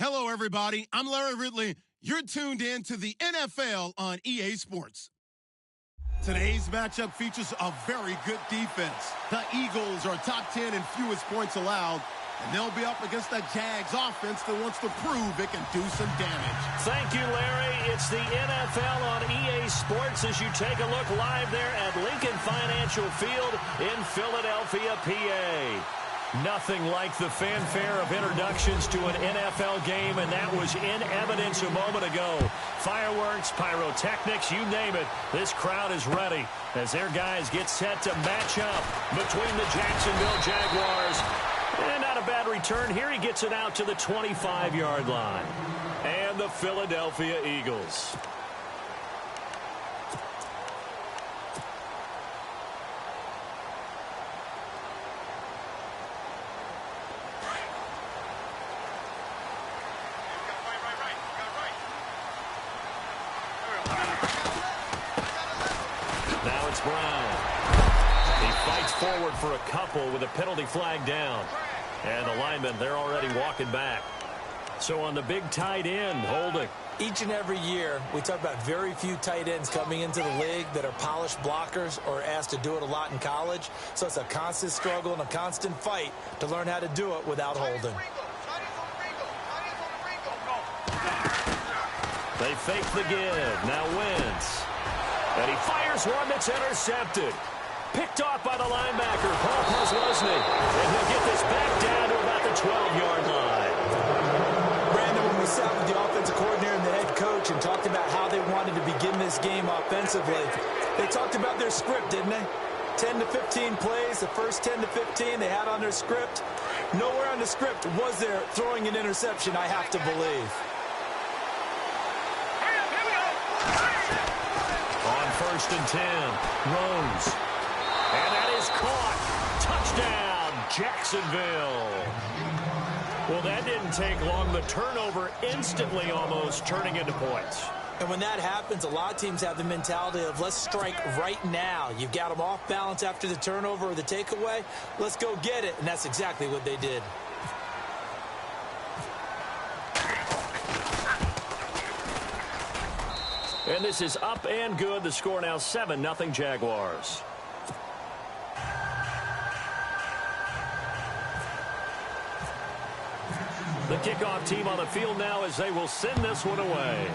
Hello, everybody. I'm Larry Ridley. You're tuned in to the NFL on EA Sports. Today's matchup features a very good defense. The Eagles are top 10 in fewest points allowed, and they'll be up against the Jags offense that wants to prove it can do some damage. Thank you, Larry. It's the NFL on EA Sports as you take a look live there at Lincoln Financial Field in Philadelphia, PA. Nothing like the fanfare of introductions to an NFL game, and that was in evidence a moment ago. Fireworks, pyrotechnics, you name it. This crowd is ready as their guys get set to match up between the Jacksonville Jaguars. And not a bad return here. He gets it out to the 25-yard line. And the Philadelphia Eagles. Now it's Brown. He fights forward for a couple with a penalty flag down. And the linemen, they're already walking back. So on the big tight end, holding. Each and every year, we talk about very few tight ends coming into the league that are polished blockers or asked to do it a lot in college. So it's a constant struggle and a constant fight to learn how to do it without holding. They fake the give. Now Wentz. And he fires one that's intercepted. Picked off by the linebacker, Paul Posluszny. And he'll get this back down to about the 12-yard line. Brandon, when we sat with the offensive coordinator and the head coach and talked about how they wanted to begin this game offensively, they talked about their script, didn't they? 10 to 15 plays, the first 10 to 15 they had on their script. Nowhere on the script was there throwing an interception, I have to believe. On 1st and 10, Rose. And that is caught. Touchdown, Jacksonville. Well, that didn't take long. The turnover instantly almost turning into points. And when that happens, a lot of teams have the mentality of let's strike right now. You've got them off balance after the turnover or the takeaway. Let's go get it. And that's exactly what they did. And this is up and good. The score now 7-0 Jaguars. The kickoff team on the field now as they will send this one away.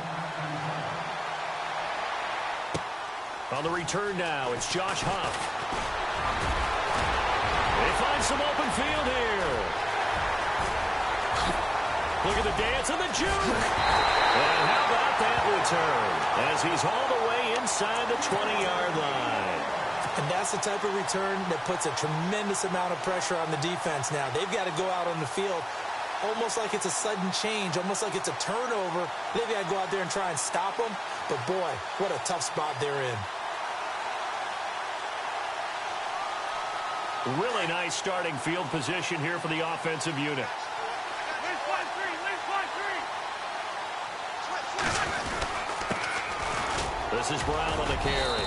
On the return now, it's Josh Huff. They find some open field here. Look at the dance and the juke. And how about that return? As he's all the way inside the 20-yard line. And that's the type of return that puts a tremendous amount of pressure on the defense now. They've got to go out on the field almost like it's a sudden change, almost like it's a turnover. They've got to go out there and try and stop them. But, boy, what a tough spot they're in. Really nice starting field position here for the offensive unit. This is Brown on the carry.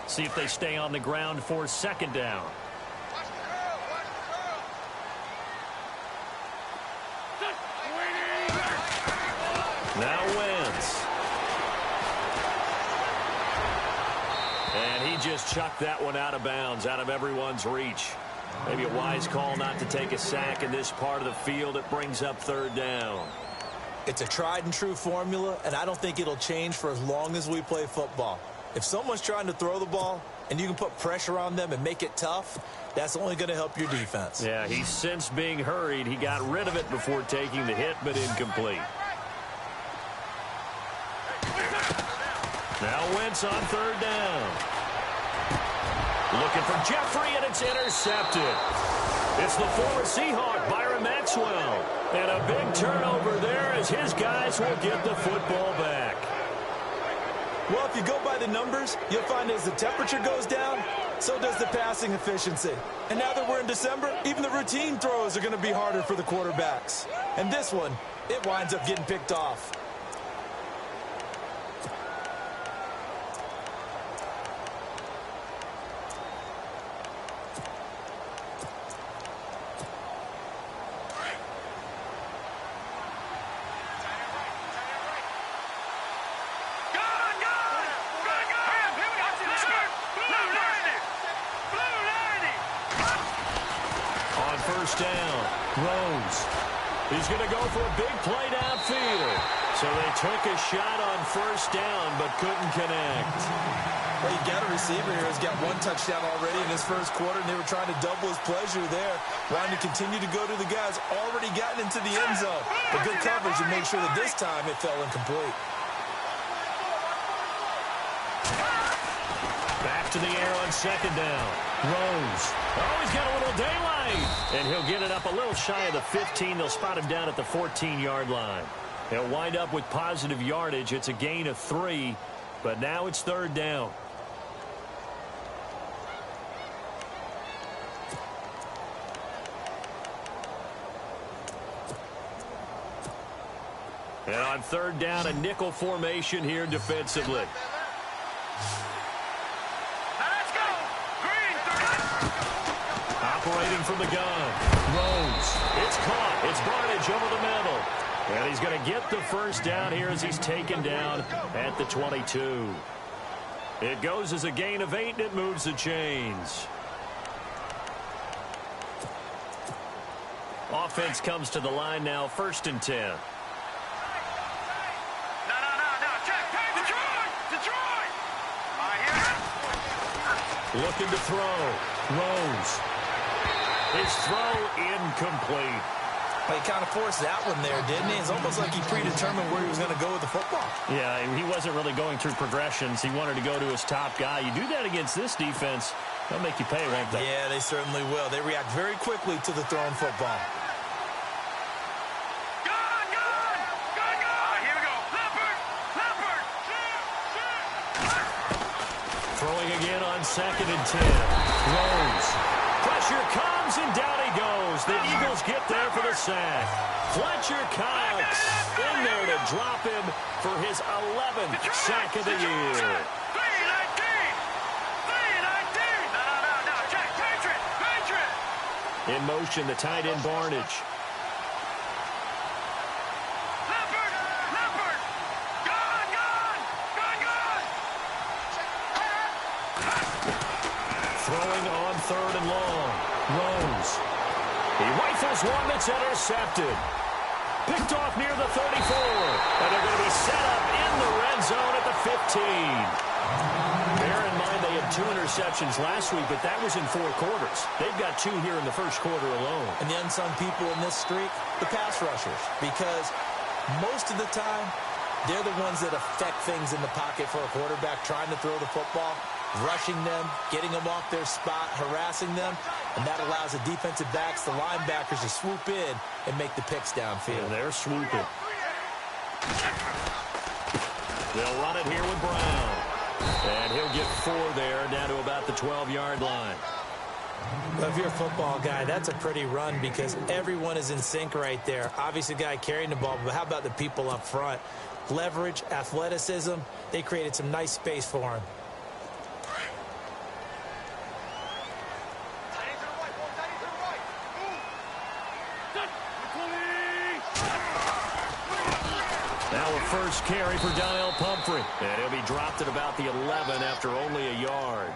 See if they stay on the ground for 2nd down. Now Wentz. And he just chucked that one out of bounds, out of everyone's reach. Maybe a wise call not to take a sack in this part of the field. It brings up 3rd down. It's a tried and true formula, and I don't think it'll change for as long as we play football. If someone's trying to throw the ball and you can put pressure on them and make it tough, that's only going to help your defense. Yeah, he's since being hurried. He got rid of it before taking the hit, but incomplete. Now Wentz on 3rd down. Looking for Jeffrey, and it's intercepted. It's the former Seahawk, Byron Maxwell. And a big turnover there as his guys will get the football back. Well, if you go by the numbers, you'll find as the temperature goes down, So does the passing efficiency. And now that we're in December, even the routine throws are going to be harder for the quarterbacks. And this one, it winds up getting picked off. First down, Rose. He's going to go for a big play downfield. So they took a shot on first down, but couldn't connect. Well, you got a receiver here who's got one touchdown already in his first quarter, and they were trying to double his pleasure there, wanting to continue to go to the guys already gotten into the end zone. But good coverage and make sure that this time it fell incomplete. Back to the air on second down. Rose. Oh, he's got a little daylight. And he'll get it up a little shy of the 15. They'll spot him down at the 14-yard line. He'll wind up with positive yardage. It's a gain of 3, but now it's third down. And on third down, a nickel formation here defensively. Operating from the gun. Rose. It's caught. It's Barnage over the middle. And he's going to get the first down here as he's taken down at the 22. It goes as a gain of 8, and it moves the chains. Offense comes to the line now, 1st and 10. Looking to throw. Rose. His throw incomplete. Well, he kind of forced that one there, didn't he? It's almost like he predetermined where he was going to go with the football. Yeah, he wasn't really going through progressions. He wanted to go to his top guy. You do that against this defense, they'll make you pay, won't they? Yeah, they certainly will. They react very quickly to the thrown football. Here we go. Leopard. Throwing again on 2nd and 10. Rose. Pressure comes, and down he goes. The Eagles get there for the sack. Fletcher Cox in there to drop him for his 11th sack of the year. 319. No. Check. Patriot. In motion, the tight end Barnage. Leopard. Gone. Throwing on 3rd and long. Rose. He rifles one that's intercepted. Picked off near the 34. And they're going to be set up in the red zone at the 15. Bear in mind they had 2 interceptions last week, but that was in 4 quarters. They've got 2 here in the first quarter alone. And the unsung people in this streak, the pass rushers. Because most of the time, they're the ones that affect things in the pocket for a quarterback trying to throw the football. Rushing them, getting them off their spot, harassing them, and that allows the defensive backs, the linebackers, to swoop in and make the picks downfield. And they're swooping. They'll run it here with Brown. And he'll get 4 there, down to about the 12-yard line. Well, if you're a football guy, that's a pretty run because everyone is in sync right there. Obviously, the guy carrying the ball, but how about the people up front? Leverage, athleticism, they created some nice space for him. Now a first carry for Daniel Pumphrey. And he'll be dropped at about the 11 after only a yard.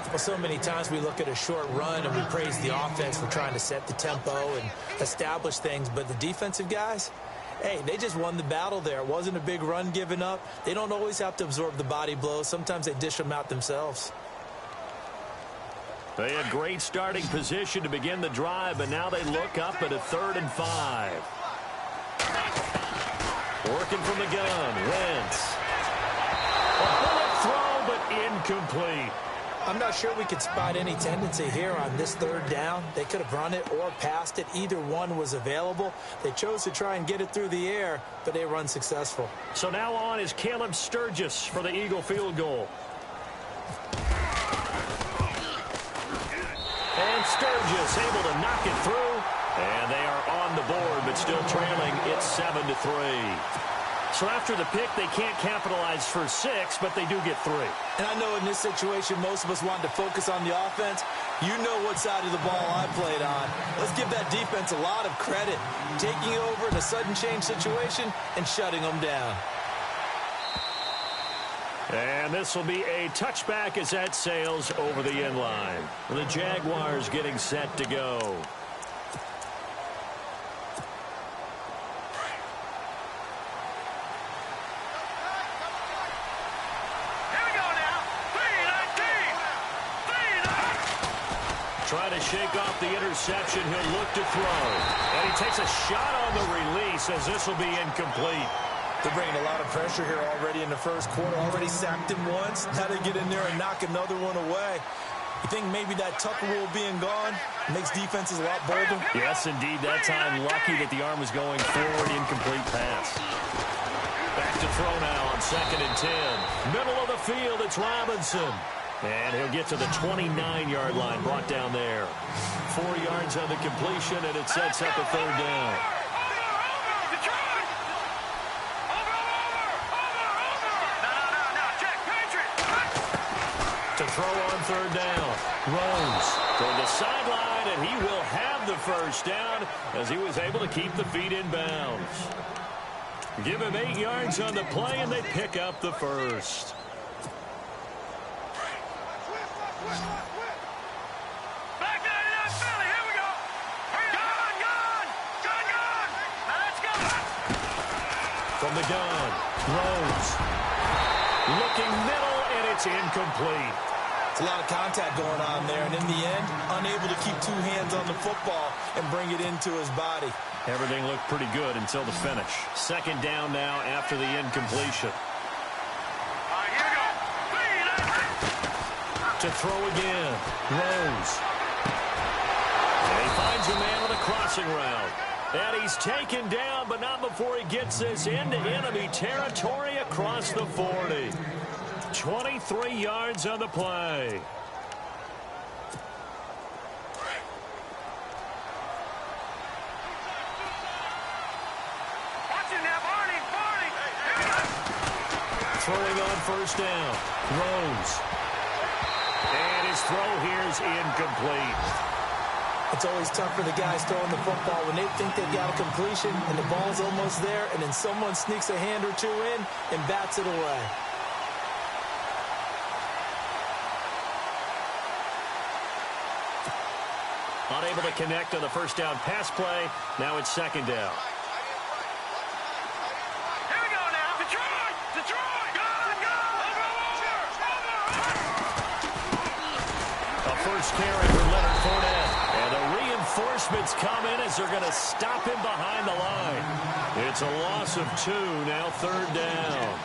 Well, so many times we look at a short run and we praise the offense for trying to set the tempo and establish things. But the defensive guys, hey, they just won the battle there. It wasn't a big run given up. They don't always have to absorb the body blows. Sometimes they dish them out themselves. They had great starting position to begin the drive, but now they look up at a 3rd and 5. Working from the gun, Wentz. A bullet throw, but incomplete. I'm not sure we could spot any tendency here on this 3rd down. They could have run it or passed it. Either one was available. They chose to try and get it through the air, but they run successful. So now on is Caleb Sturgis for the Eagle field goal. And Sturgis able to knock it through. And they are on the board, but still trailing. It's 7-3. So after the pick, they can't capitalize for 6, but they do get 3. And I know in this situation, most of us wanted to focus on the offense. You know what side of the ball I played on. Let's give that defense a lot of credit. Taking over in a sudden change situation and shutting them down. And this will be a touchback as that sails over the end line. The Jaguars getting set to go. Trying to shake off the interception. He'll look to throw. And he takes a shot on the release as this will be incomplete. They're bringing a lot of pressure here already in the first quarter. Already sacked him once. Now they get in there and knock another one away. You think maybe that Tucker rule being gone makes defenses a lot bolder? Yes, indeed. That time, lucky that the arm was going forward. Incomplete pass. Back to throw now on 2nd and 10. Middle of the field, it's Robinson. And he'll get to the 29-yard line, brought down there. 4 yards on the completion, and it sets up a 3rd down. To throw on 3rd down. Rose toward the sideline, and he will have the 1st down as he was able to keep the feet in bounds. Give him 8 yards on the play, and they pick up the 1st. Back to the Philly. Here we go. Gun. Now let's go. From the gun, Rose. Looking middle, and it's incomplete. It's a lot of contact going on there, and in the end, unable to keep 2 hands on the football and bring it into his body. Everything looked pretty good until the finish. 2nd down now after the incompletion. To throw again, Rose. And he finds a man on the crossing route. And he's taken down, but not before he gets this into enemy territory across the 40. 23 yards on the play. Throwing on 1st down, Rose. And his throw here is incomplete. It's always tough for the guys throwing the football when they think they've got a completion and the ball's almost there, and then someone sneaks a hand or 2 in and bats it away. Unable to connect on the 1st down pass play. Now it's 2nd down. Here we go now. Detroit. Go. A 1st carry for Leonard Fournette. And the reinforcements come in as they're going to stop him behind the line. It's a loss of 2, now 3rd down.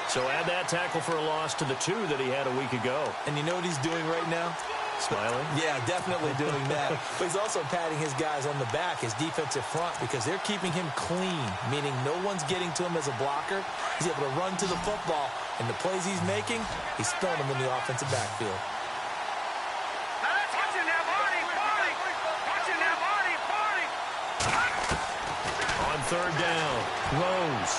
So add that tackle for a loss to the 2 that he had a week ago. And you know what he's doing right now? Smiling? Yeah, definitely doing that. But he's also patting his guys on the back, his defensive front, because they're keeping him clean, meaning no one's getting to him as a blocker. He's able to run to the football, and the plays he's making, he's throwing them in the offensive backfield. On 3rd down, Rose.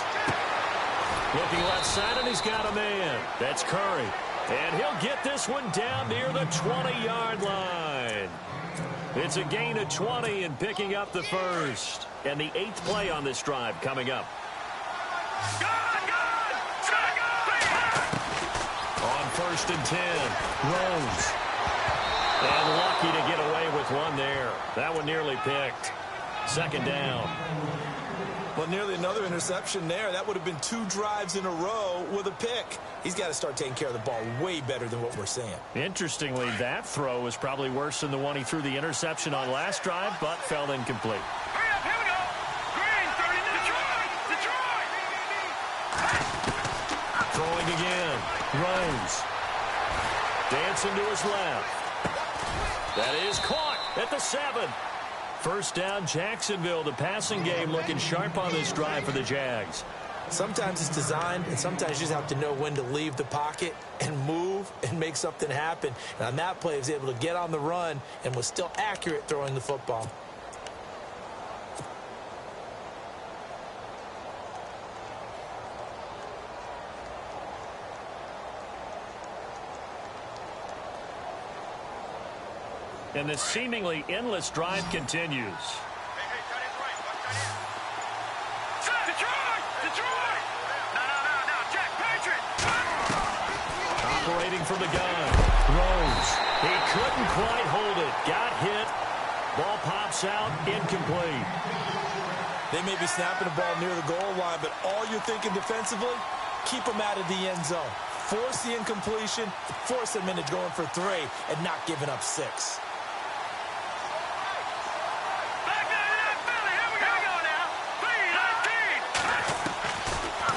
Looking left side, and he's got a man. That's Curry. And he'll get this one down near the 20-yard line. It's a gain of 20 and picking up the 1st. And the 8th play on this drive coming up. On 1st and 10, Rose. And lucky to get away with one there. That one nearly picked. 2nd down. Well, nearly another interception there. That would have been 2 drives in a row with a pick. He's got to start taking care of the ball way better than what we're seeing. Interestingly, that throw was probably worse than the one he threw the interception on last drive, but fell incomplete. Hurry up, here we go. Green, 39. Detroit. Throwing again. Rose. Dancing to his left. That is caught at the 7. 1st down, Jacksonville. The passing game looking sharp on this drive for the Jags. Sometimes it's designed, and sometimes you just have to know when to leave the pocket and move and make something happen. And on that play, he was able to get on the run and was still accurate throwing the football. And this seemingly endless drive continues. Detroit! No, Jack, Patriot! Operating from the gun. Rose. He couldn't quite hold it. Got hit. Ball pops out. Incomplete. They may be snapping the ball near the goal line, but all you're thinking defensively, keep them out of the end zone. Force the incompletion, force them into going for 3, and not giving up 6.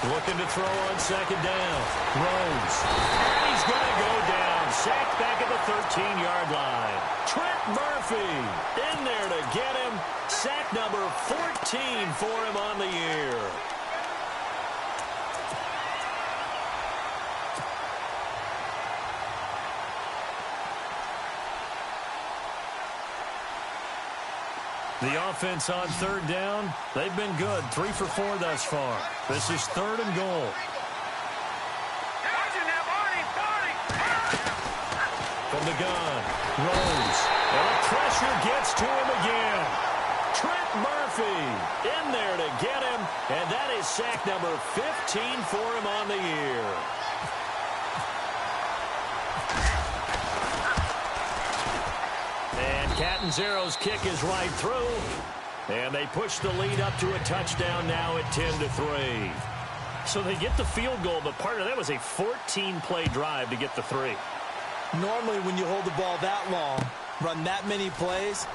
Looking to throw on second down. Rose. And he's going to go down. Sacked back at the 13-yard line. Trent Murphy in there to get him. Sack number 14 for him on the year. The offense on third down, they've been good. 3 for 4 thus far. This is 3rd and goal. From the gun, Rose. And the pressure gets to him again. Trent Murphy in there to get him. And that is sack number 15 for him on the year. Catanzaro's kick is right through. And they push the lead up to a touchdown now at 10-3. So they get the field goal, but part of that was a 14-play drive to get the 3. Normally, when you hold the ball that long, run that many plays,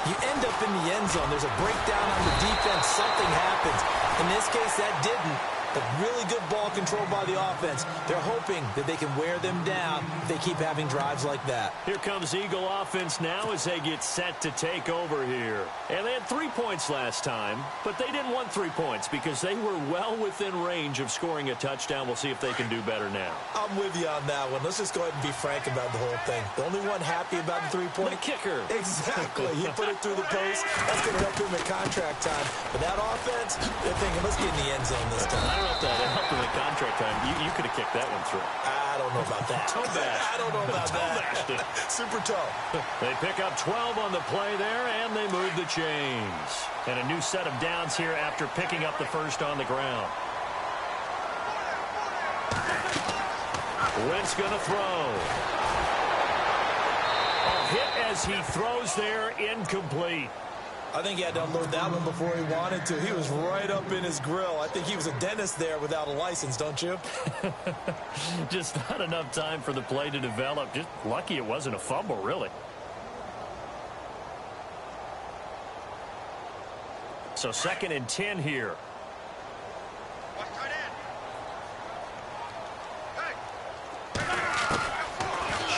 you end up in the end zone. There's a breakdown on the defense. Something happens. In this case, that didn't. But really good ball control by the offense. They're hoping that they can wear them down if they keep having drives like that. Here comes Eagle offense now as they get set to take over here. And they had 3 points last time, but they didn't want 3 points because they were well within range of scoring a touchdown. We'll see if they can do better now. I'm with you on that one. Let's just go ahead and be frank about the whole thing. The only one happy about the 3-point? The kicker. Exactly. He put it through the post. That's going to help him at contract time. But that offense, they're thinking, let's get in the end zone this time. I don't know if that helped him at contract time. You could have kicked that one through. I don't know about that. Toe bash. I don't know about that. Super toe. They pick up 12 on the play there, and they move the chains. And a new set of downs here after picking up the first on the ground. Wentz going to throw. A hit as he throws there, incomplete. I think he had to unload that one before he wanted to. He was right up in his grill. I think he was a dentist there without a license, don't you? Just not enough time for the play to develop. Just lucky it wasn't a fumble, really. So 2nd and 10 here.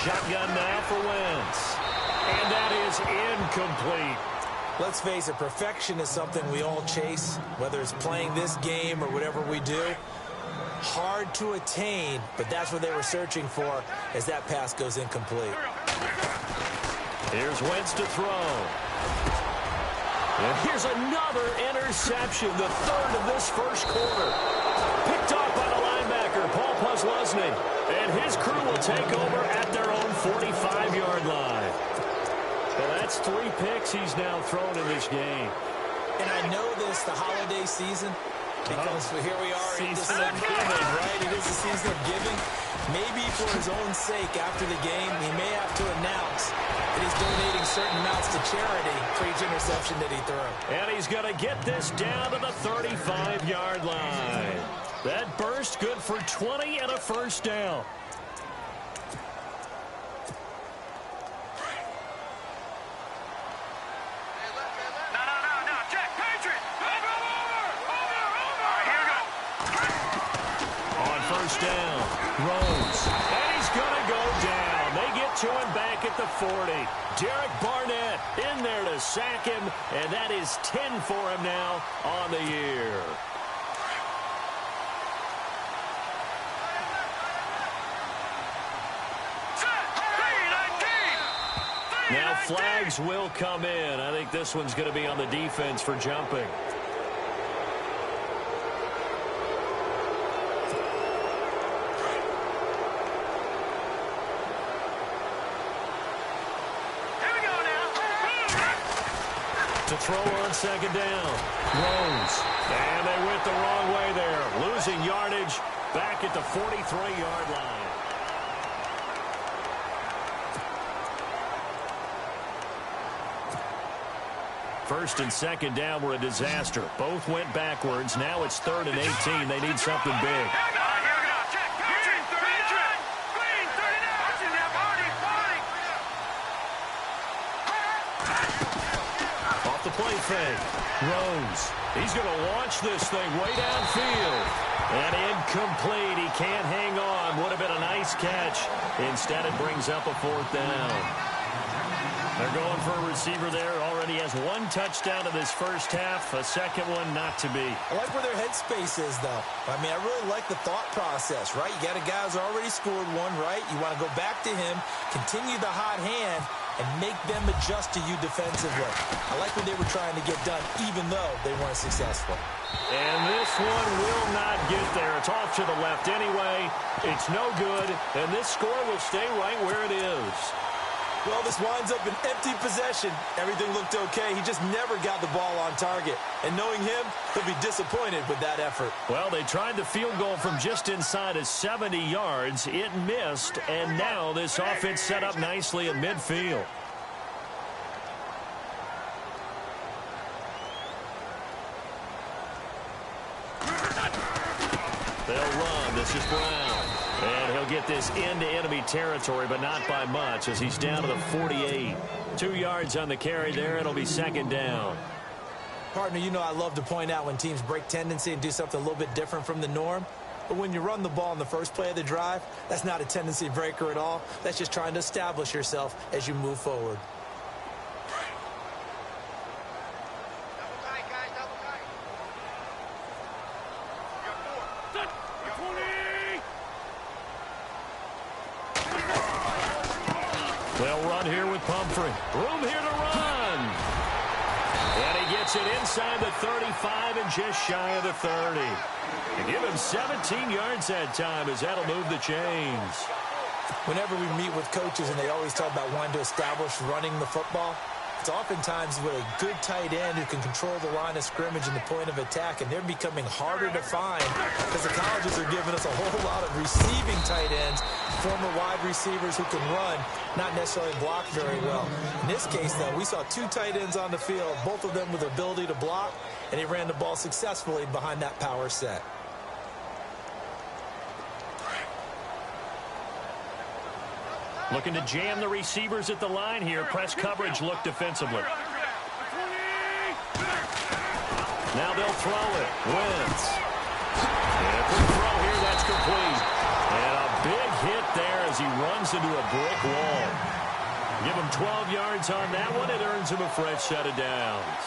Shotgun now for Wentz. And that is incomplete. Let's face it, perfection is something we all chase, whether it's playing this game or whatever we do. Hard to attain, but that's what they were searching for as that pass goes incomplete. Here's Wentz to throw. And here's another interception, the 3rd of this first quarter. Picked off by the linebacker, Paul Posluszny. And his crew will take over at their own 45-yard line. Well, that's 3 picks he's now thrown in this game. And I know this, the holiday season, because here we are in December, right? It is the season of giving. Maybe for his own sake, after the game, he may have to announce that he's donating certain amounts to charity for each interception that he threw. And he's going to get this down to the 35-yard line. That burst good for 20 and a first down. Down, Rose, and he's going to go down. They get to him back at the 40. Derek Barnett in there to sack him, and that is 10 for him now on the year. Now flags will come in. I think this one's going to be on the defense for jumping. To throw on second down. Rose. And they went the wrong way there. Losing yardage back at the 43-yard line. First and second down were a disaster. Both went backwards. Now it's 3rd and 18. They need something big. The play fake. Rose. He's going to launch this thing way downfield. And incomplete. He can't hang on. Would have been a nice catch. Instead, it brings up a 4th down. They're going for a receiver there. Already has 1 touchdown in this first half. A second one not to be. I like where their headspace is, though. I mean, I really like the thought process, right? You got a guy who's already scored one, right? You want to go back to him, continue the hot hand, and make them adjust to you defensively. I like what they were trying to get done, even though they weren't successful. And this one will not get there. It's off to the left anyway. It's no good, and this score will stay right where it is. Well, this winds up an empty possession. Everything looked okay. He just never got the ball on target. And knowing him, he'll be disappointed with that effort. Well, they tried the field goal from just inside of 70 yards. It missed, and now this offense set up nicely at midfield. They'll run. This is Brown. And he'll get this into enemy territory, but not by much as he's down to the 48. 2 yards on the carry there. It'll be second down. Partner, you know I love to point out when teams break tendency and do something a little bit different from the norm. But when you run the ball in the first play of the drive, that's not a tendency breaker at all. That's just trying to establish yourself as you move forward. They'll run here with Pumphrey. Room here to run. And he gets it inside the 35 and just shy of the 30. And give him 17 yards that time as that'll move the chains. Whenever we meet with coaches and they always talk about wanting to establish running the football, it's oftentimes with a good tight end who can control the line of scrimmage and the point of attack, and they're becoming harder to find because the colleges are giving us a whole lot of receiving tight ends, former wide receivers who can run, not necessarily block very well. In this case, though, we saw 2 tight ends on the field, both of them with the ability to block, and he ran the ball successfully behind that power set. Looking to jam the receivers at the line here. Press coverage look defensively. Now they'll throw it. Wentz. And a quick throw here. That's complete. And a big hit there as he runs into a brick wall. Give him 12 yards on that one. It earns him a fresh set of downs.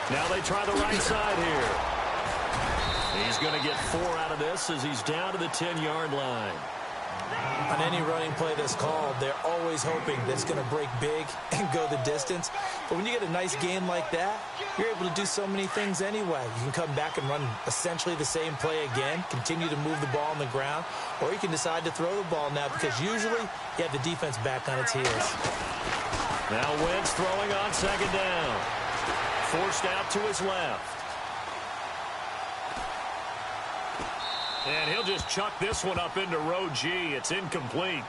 Now they try the right side here. He's going to get 4 out of this as he's down to the 10-yard line. On any running play that's called, they're always hoping that it's going to break big and go the distance. But when you get a nice gain like that, you're able to do so many things anyway. You can come back and run essentially the same play again, continue to move the ball on the ground, or you can decide to throw the ball now because usually you have the defense back on its heels. Now Wentz throwing on second down. Forced out to his left. And he'll just chuck this one up into row G. It's incomplete.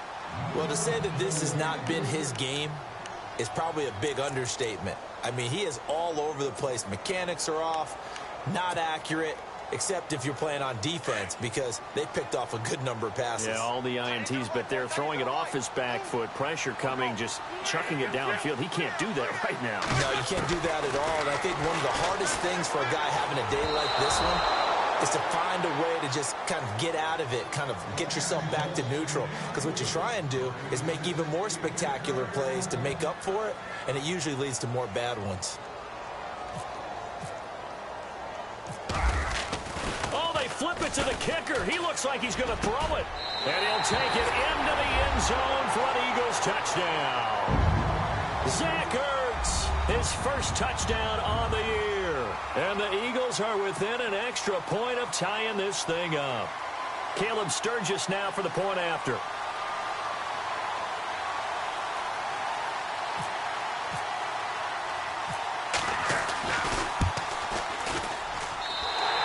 Well, to say that this has not been his game is probably a big understatement. I mean, he is all over the place. Mechanics are off, not accurate, except if you're playing on defense because they picked off a good number of passes. Yeah, all the INTs, but they're throwing it off his back foot. Pressure coming, just chucking it downfield. He can't do that right now. No, you can't do that at all. And I think one of the hardest things for a guy having a day like this one is to find a way to just kind of get out of it, kind of get yourself back to neutral. Because what you try and do is make even more spectacular plays to make up for it, and it usually leads to more bad ones. Oh, they flip it to the kicker. He looks like he's going to throw it. And he'll take it into the end zone for an Eagles touchdown. Zach Ertz, his first touchdown on the year. And the Eagles are within an extra point of tying this thing up. Caleb Sturgis now for the point after.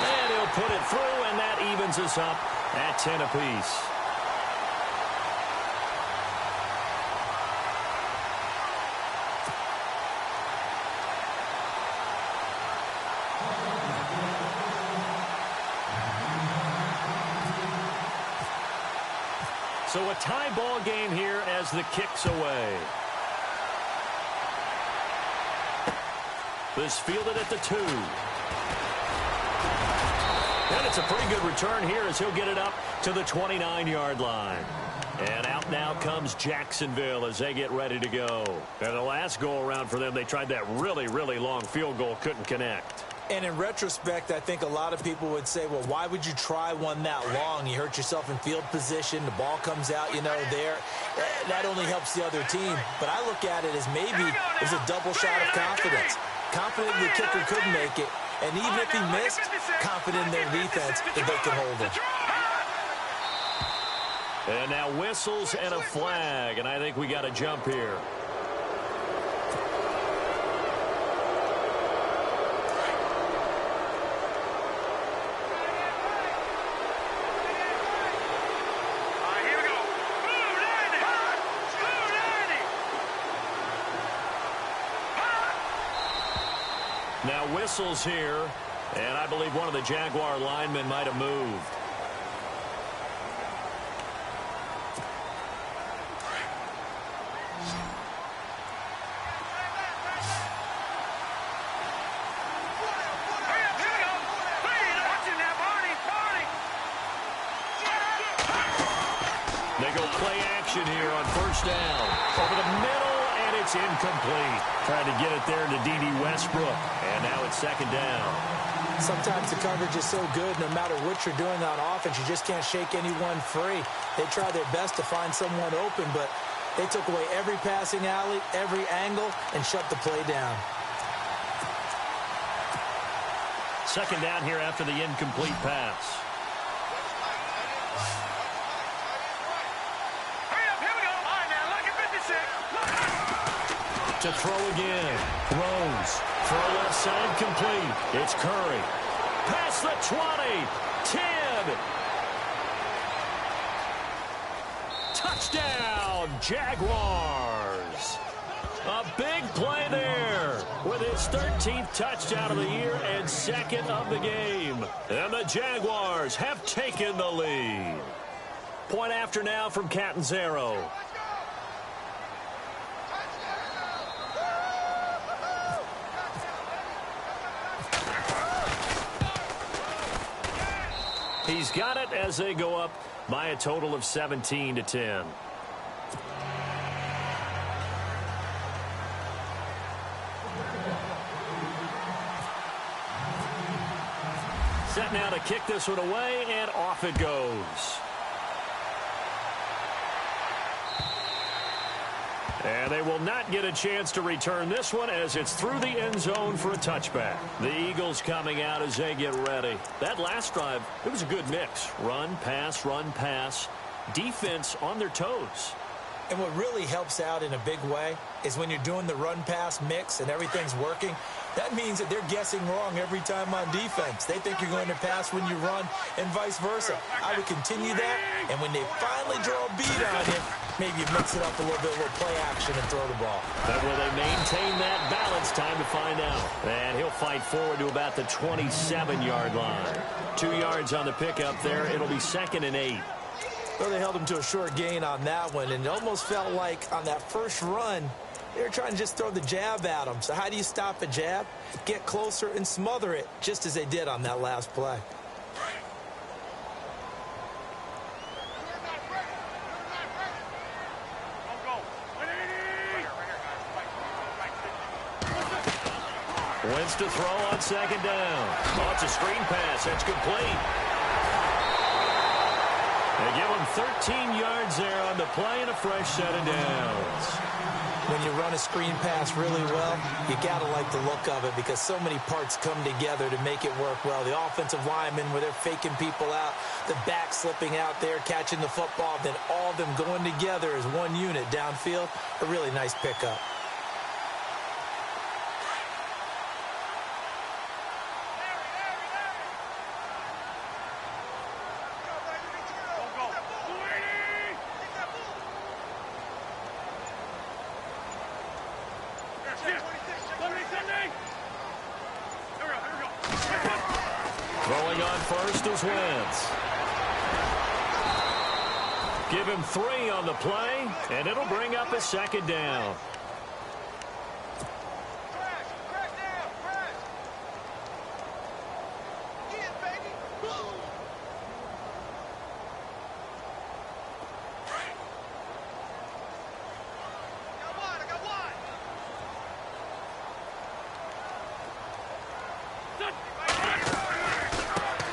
And he'll put it through, and that evens us up at 10 apiece. So a tie ball game here as the kick's away. This fielded at the 2. And it's a pretty good return here as he'll get it up to the 29-yard line. And out now comes Jacksonville as they get ready to go. And the last go-around for them, they tried that really, really long field goal, couldn't connect. And in retrospect, I think a lot of people would say, well, why would you try one that long? You hurt yourself in field position. The ball comes out, there. That only helps the other team. But I look at it as maybe it's a double shot of confidence. Confident the kicker could make it. And even if he missed, confident in their defense that they could hold him. And now whistles and a flag. And I think we got a jump here. Now whistles here, and I believe one of the Jaguar linemen might have moved. They go play action here on first down. Over the middle, and it's incomplete. Trying to get it there to D.D. Westbrook. And now it's second down. Sometimes the coverage is so good, no matter what you're doing on offense, you just can't shake anyone free. They try their best to find someone open, but they took away every passing alley, every angle, and shut the play down. Second down here after the incomplete pass. To throw again. Rose. Throw left side complete. It's Curry. Past the 20. 10. Touchdown, Jaguars. A big play there with his 13th touchdown of the year and second of the game. And the Jaguars have taken the lead. Point after now from Catanzaro. He's got it as they go up by a total of 17-10. Set now to kick this one away, and off it goes. And they will not get a chance to return this one as it's through the end zone for a touchback. The Eagles coming out as they get ready. That last drive, it was a good mix. Run, pass, defense on their toes. And what really helps out in a big way is when you're doing the run-pass mix and everything's working, that means that they're guessing wrong every time on defense. They think you're going to pass when you run and vice versa. I would continue that, and when they finally draw a beat on you, maybe you mix it up a little bit, a little play action and throw the ball. But will they maintain that balance? Time to find out. And he'll fight forward to about the 27-yard line. 2 yards on the pickup there. It'll be 2nd and 8. Well, they held him to a short gain on that one, and it almost felt like on that first run, they were trying to just throw the jab at him. So how do you stop a jab? Get closer and smother it, just as they did on that last play. Wins to throw on second down. Oh, it's a screen pass. That's complete. They give him 13 yards there on the play and a fresh set of downs. When you run a screen pass really well, you got to like the look of it because so many parts come together to make it work well. The offensive linemen, where they're faking people out, the back slipping out there, catching the football, then all of them going together as one unit downfield. A really nice pickup. Throwing on first is Wentz. Give him 3 on the play, and it'll bring up a second down.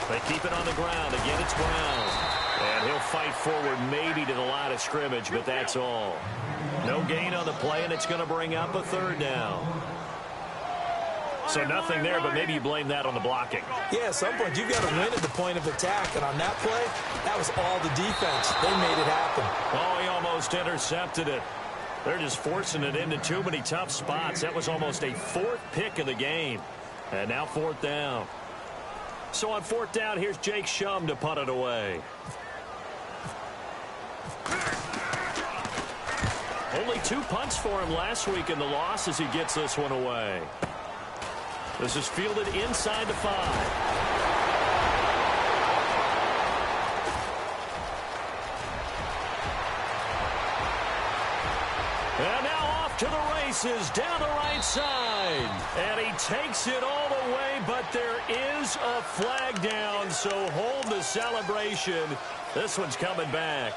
They keep it on the ground. Again, it's Brown. And he'll fight forward maybe to the line of scrimmage, but that's all. No gain on the play, and it's going to bring up a third down. So nothing there, but maybe you blame that on the blocking. Yeah, at some point, you've got to win at the point of attack. And on that play, that was all the defense. They made it happen. Oh, he almost intercepted it. They're just forcing it into too many tough spots. That was almost a 4th pick of the game. And now 4th down. So on 4th down, here's Jake Shum to punt it away. Only 2 punts for him last week in the loss as he gets this one away. This is fielded inside the 5. And now off to the races down the right side. And he takes it all the way, but there is a flag down, so hold the celebration. This one's coming back.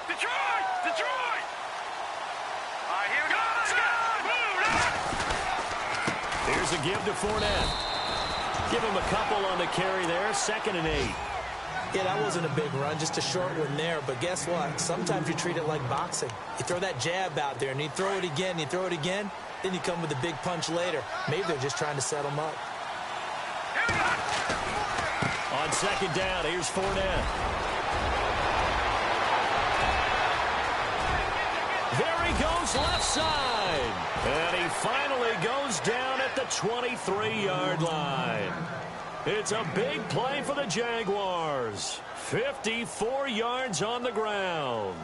Detroit! Here we go. Here's a give to Fournette. Give him a couple on the carry there. 2nd and 8. Yeah, that wasn't a big run, just a short one there. But guess what? Sometimes you treat it like boxing. You throw that jab out there, and you throw it again, you throw it again, then you come with a big punch later. Maybe they're just trying to set them up. On 2nd down, here's Fournette. There he goes left side. And he finally goes down at the 23-yard line. It's a big play for the Jaguars. 54 yards on the ground.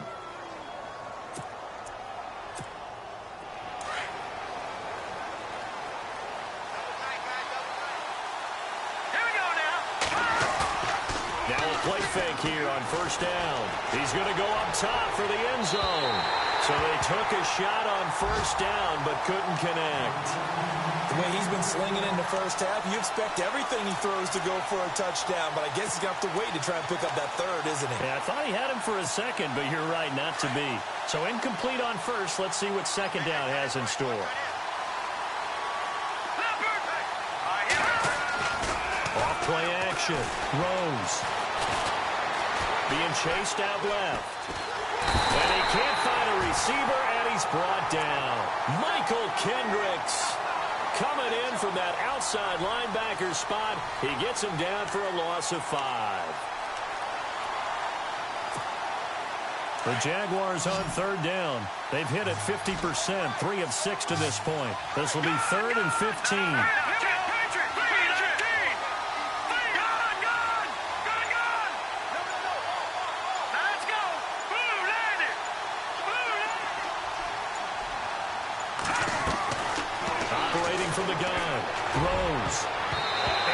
Now a play fake here on 1st down. He's going to go up top for the end zone. So they took a shot on 1st down, but couldn't connect. The way he's been slinging in the first half, you expect everything he throws to go for a touchdown, but I guess he's got to wait to try and pick up that 3rd, isn't he? Yeah, I thought he had him for a 2nd, but you're right, not to be. So incomplete on 1st. Let's see what 2nd down has in store. Off play action. Rose. Being chased out left. And he can't find a receiver, and he's brought down. Michael Kendricks coming in from that outside linebacker spot. He gets him down for a loss of 5. The Jaguars on 3rd down. They've hit it 50%, 3 of 6 to this point. This will be 3rd and 15. From the gun, Rose.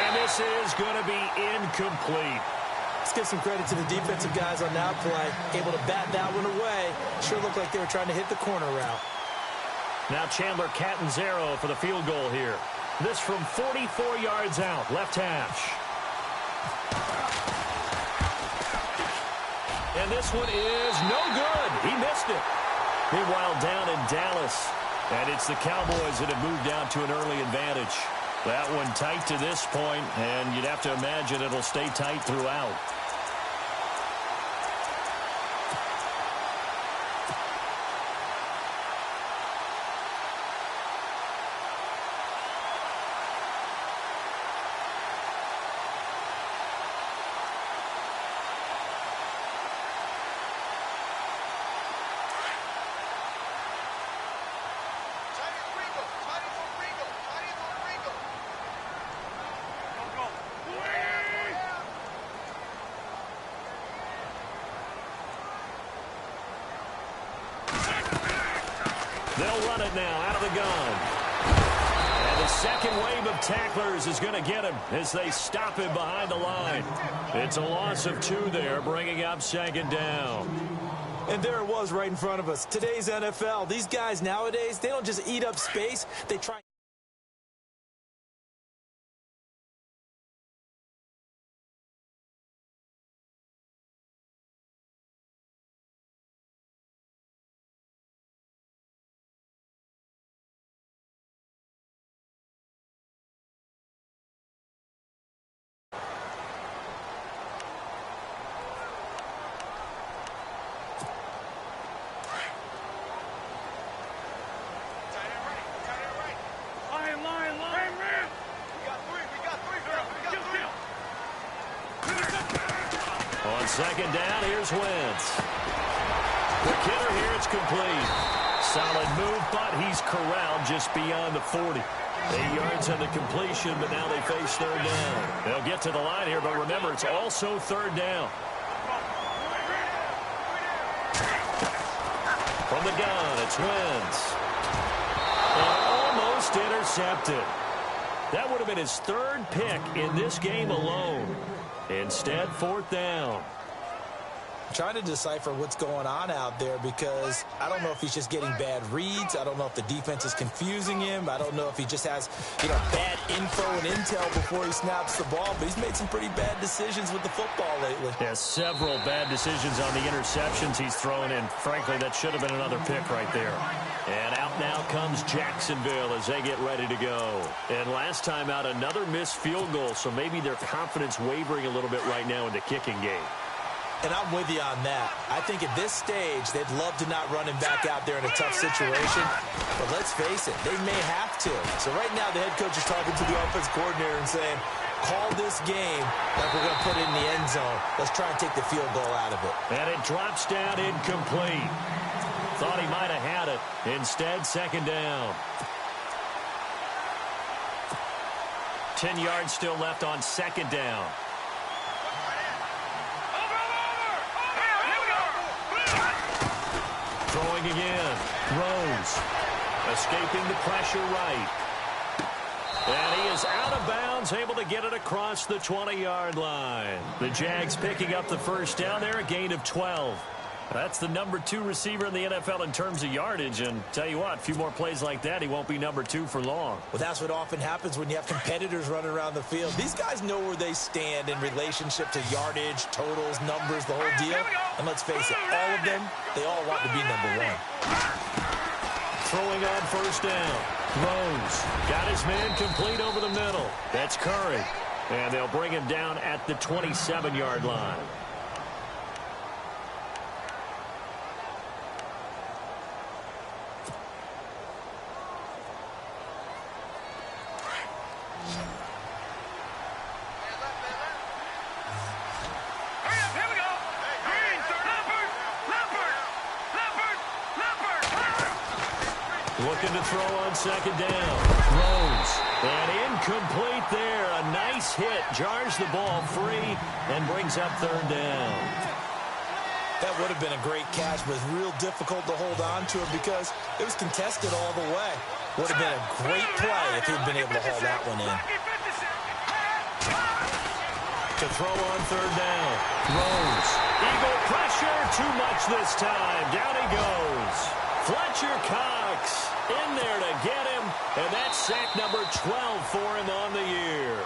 And this is going to be incomplete. Let's give some credit to the defensive guys on that play. Able to bat that one away. Sure looked like they were trying to hit the corner route. Now Chandler Catanzaro for the field goal here. This from 44 yards out, left hash. And this one is no good. He missed it. Meanwhile, down in Dallas, and it's the Cowboys that have moved down to an early advantage. That one tight to this point, and you'd have to imagine it'll stay tight throughout. They'll run it now out of the gun. And the second wave of tacklers is going to get him as they stop him behind the line. It's a loss of 2 there, bringing up second down. And there it was right in front of us. Today's NFL, these guys nowadays, they don't just eat up space. They try. On second down, here's Wentz. The killer here, it's complete. Solid move, but he's corralled just beyond the 40. 8 yards on the completion, but now they face third down. They'll get to the line here, but remember, it's also third down. From the gun, it's Wentz. And almost intercepted. That would have been his 3rd pick in this game alone. Instead, 4th down. Trying to decipher what's going on out there because I don't know if he's just getting bad reads. I don't know if the defense is confusing him. I don't know if he just has, bad info and intel before he snaps the ball. But he's made some pretty bad decisions with the football lately. Yeah, several bad decisions on the interceptions he's thrown in. Frankly, that should have been another pick right there. And out now comes Jacksonville as they get ready to go. And last time out, another missed field goal, so maybe their confidence wavering a little bit right now in the kicking game. And I'm with you on that. I think at this stage, they'd love to not run him back out there in a tough situation. But let's face it, they may have to. So right now, the head coach is talking to the offensive coordinator and saying, call this game like we're going to put it in the end zone. Let's try and take the field goal out of it. And it drops down incomplete. Thought he might have had it. Instead, second down. 10 yards still left on second down. Throwing again. Rose. Escaping the pressure right. And he is out of bounds, able to get it across the 20-yard line. The Jags picking up the first down there, a gain of 12. That's the number 2 receiver in the NFL in terms of yardage. And tell you what, a few more plays like that, he won't be number 2 for long. Well, that's what often happens when you have competitors running around the field. These guys know where they stand in relationship to yardage, totals, numbers, the whole deal. And let's face it, all of them, they all want to be number 1. Throwing on first down. Rose got his man complete over the middle. That's Curry. And they'll bring him down at the 27-yard line. Looking to throw on second down. Rose. And incomplete there. A nice hit. Jars the ball free and brings up third down. That would have been a great catch, but it's real difficult to hold on to it because it was contested all the way. Would have been a great play if he'd been able to haul that one in. To throw on third down. Rose. Eagle pressure. Too much this time. Down he goes. Fletcher Cox in there to get him, and that's sack number 12 for him on the year.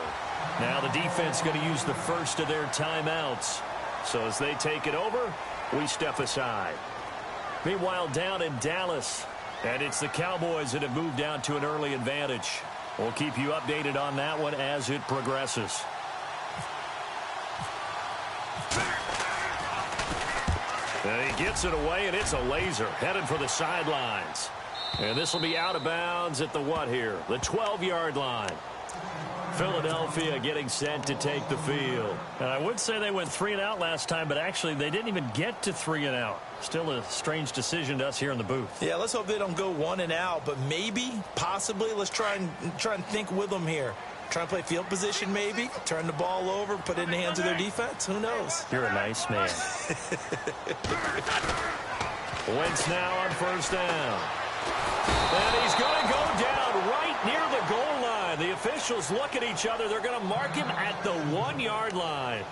Now the defense going to use the first of their timeouts. So as they take it over, we step aside. Meanwhile, down in Dallas, and it's the Cowboys that have moved down to an early advantage. We'll keep you updated on that one as it progresses. And he gets it away, and it's a laser headed for the sidelines. And this will be out of bounds at the what here? The 12-yard line. Philadelphia getting set to take the field. And I would say they went 3 and out last time, but actually they didn't even get to 3 and out. Still a strange decision to us here in the booth. Yeah, let's hope they don't go 1 and out, but maybe, possibly, let's try and think with them here. Try and play field position maybe, turn the ball over, put it in the hands of their defense. Who knows? You're a nice man. Wentz now on first down. And he's going to go down right near the goal line. The officials look at each other. They're going to mark him at the 1-yard line.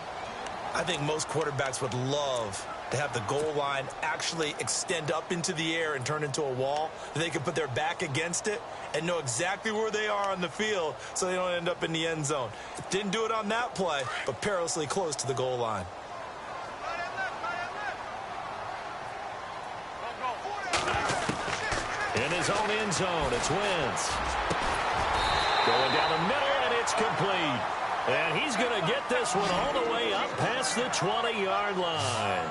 I think most quarterbacks would love to have the goal line actually extend up into the air and turn into a wall. They can put their back against it and know exactly where they are on the field so they don't end up in the end zone. Didn't do it on that play, but perilously close to the goal line. In his own end zone, it's Wentz. Going down the middle, and it's complete. And he's going to get this one all the way up past the 20-yard line.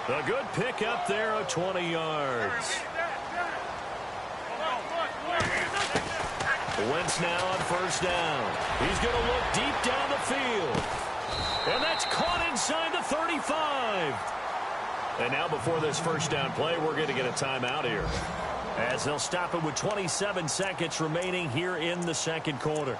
A good pick up there of 20 yards. Wentz now on first down. He's going to look deep down the field. And that's caught inside the 35. And now before this first down play, we're going to get a timeout here, as they'll stop it with 27 seconds remaining here in the second quarter.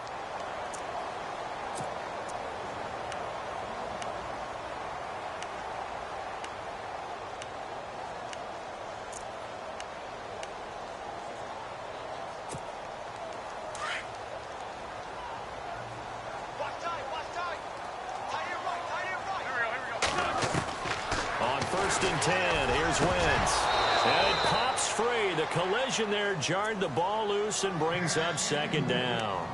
On first and 10, here's Wentz. And it pops free. The collision there jarred the ball loose and brings up second down.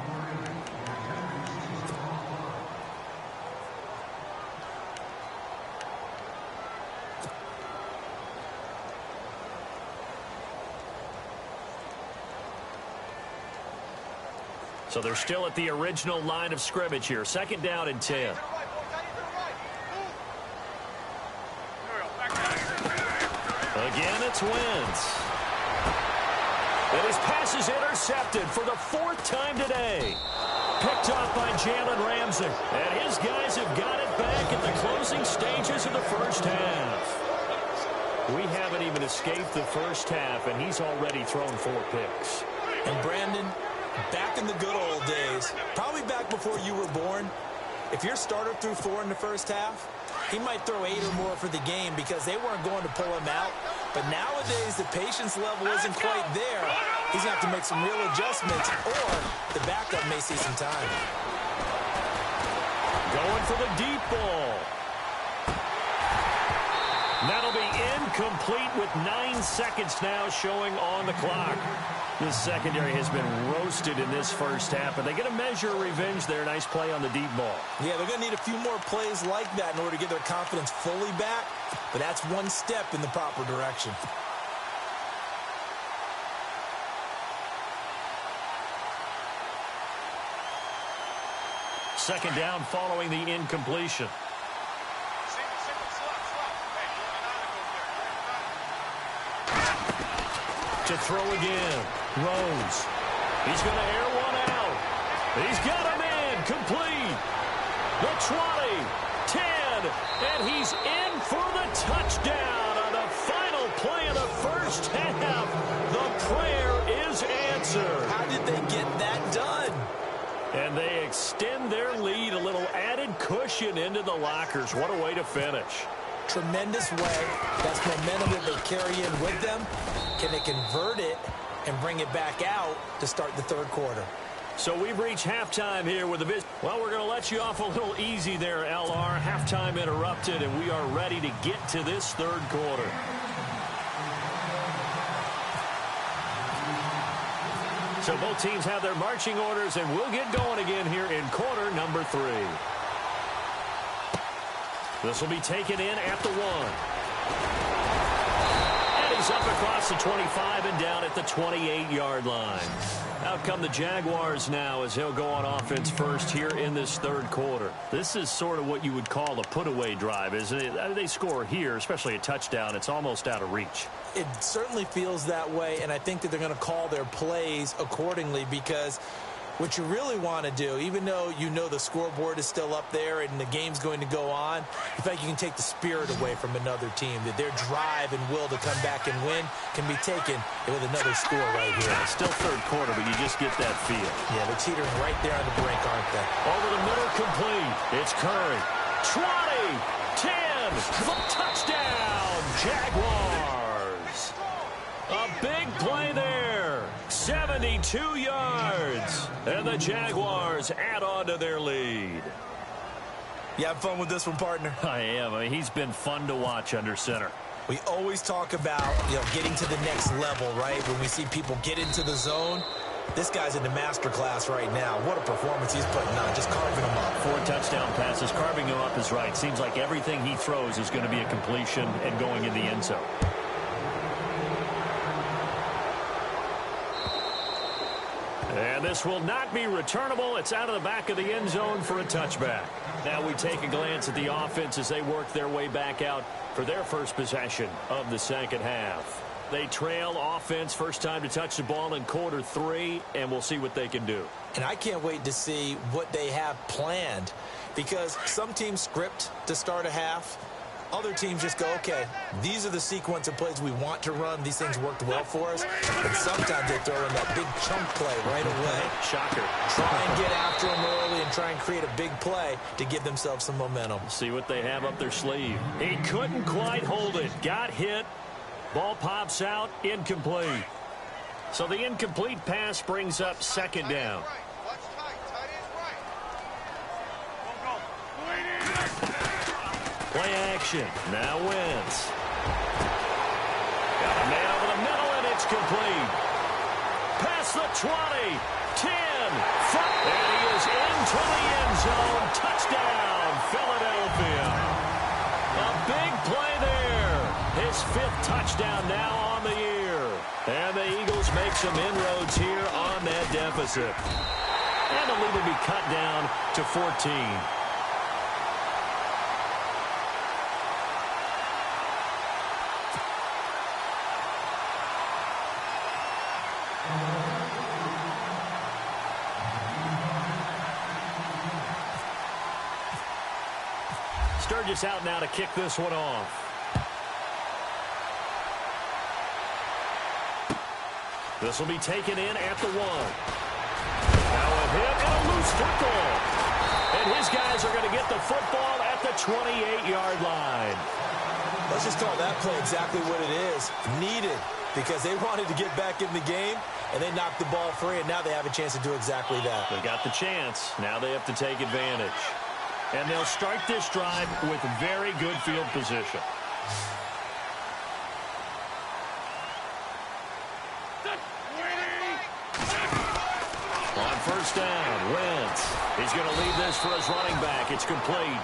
So they're still at the original line of scrimmage here. Second down and 10. Again, it's Wentz. And his pass is intercepted for the 4th time today. Picked off by Jalen Ramsey. And his guys have got it back at the closing stages of the first half. We haven't even escaped the first half, and he's already thrown 4 picks. And Brandon, back in the good old days, probably back before you were born, if your starter threw 4 in the first half, he might throw 8 or more for the game because they weren't going to pull him out. But nowadays, the patience level isn't quite there. He's going to have to make some real adjustments, or the backup may see some time. Going for the deep ball. That'll be incomplete with 9 seconds now showing on the clock. This secondary has been roasted in this first half, but they get a measure of revenge there. Nice play on the deep ball. Yeah, they're going to need a few more plays like that in order to get their confidence fully back, but that's one step in the proper direction. Second down following the incompletion. To throw again. Rose. He's going to air one out. He's got him in. Complete. The 20. 10. And he's in for the touchdown on the final play of the first half. The prayer is answered. How did they get that done? And they extend their lead, a little added cushion into the lockers. What a way to finish. Tremendous way. That's momentum that they carry in with them. Can they convert it and bring it back out to start the third quarter? So we've reached halftime here with the visit. Well, we're going to let you off a little easy there, LR. Halftime interrupted, and we are ready to get to this third quarter. So both teams have their marching orders, and we'll get going again here in quarter number 3. This will be taken in at the 1. And he's up across the 25 and down at the 28-yard line. Out come the Jaguars now as he'll go on offense first here in this third quarter. This is sort of what you would call a put-away drive, isn't it? They score here, especially a touchdown. It's almost out of reach. It certainly feels that way, and I think that they're going to call their plays accordingly, because what you really want to do, even though you know the scoreboard is still up there and the game's going to go on, in fact, you can take the spirit away from another team, that their drive and will to come back and win can be taken with another score right here. It's still third quarter, but you just get that feel. Yeah, they're teetering right there on the brink, aren't they? Over the middle, complete. It's Curry. 20, 10, touchdown, Jaguars. A big play there. 72 yards. And the Jaguars add on to their lead. You have fun with this one, partner? I am. I mean, he's been fun to watch under center. We always talk about, getting to the next level, right? When we see people get into the zone, this guy's in the master class right now. What a performance he's putting on, just carving them up. 4 touchdown passes. Carving him up is right. Seems like everything he throws is going to be a completion and going in the end zone. And this will not be returnable. It's out of the back of the end zone for a touchback. Now we take a glance at the offense as they work their way back out for their first possession of the second half. They trail offense, first time to touch the ball in quarter 3, and we'll see what they can do. And I can't wait to see what they have planned, because some teams script to start a half. Other teams just go, okay, these are the sequence of plays we want to run. These things worked well for us. But sometimes they throw in that big chunk play right away. Shocker. Try and get after them early and try and create a big play to give themselves some momentum. See what they have up their sleeve. He couldn't quite hold it. Got hit. Ball pops out. Incomplete. So the incomplete pass brings up second down. Play action. Now Wentz. Got a man over the middle, and it's complete. Past the 20, 10, 5, and he is into the end zone. Touchdown, Philadelphia. A big play there. His 5th touchdown now on the year. And the Eagles make some inroads here on that deficit. And the lead will be cut down to 14. Sturgis out now to kick this one off. This will be taken in at the 1. Now a hit and a loose football. And his guys are going to get the football at the 28-yard line. Let's just call that play exactly what it is. Needed, because they wanted to get back in the game, and they knocked the ball free, and now they have a chance to do exactly that. They got the chance. Now they have to take advantage. And they'll start this drive with very good field position. On first down, Wentz. He's going to leave this for his running back. It's complete.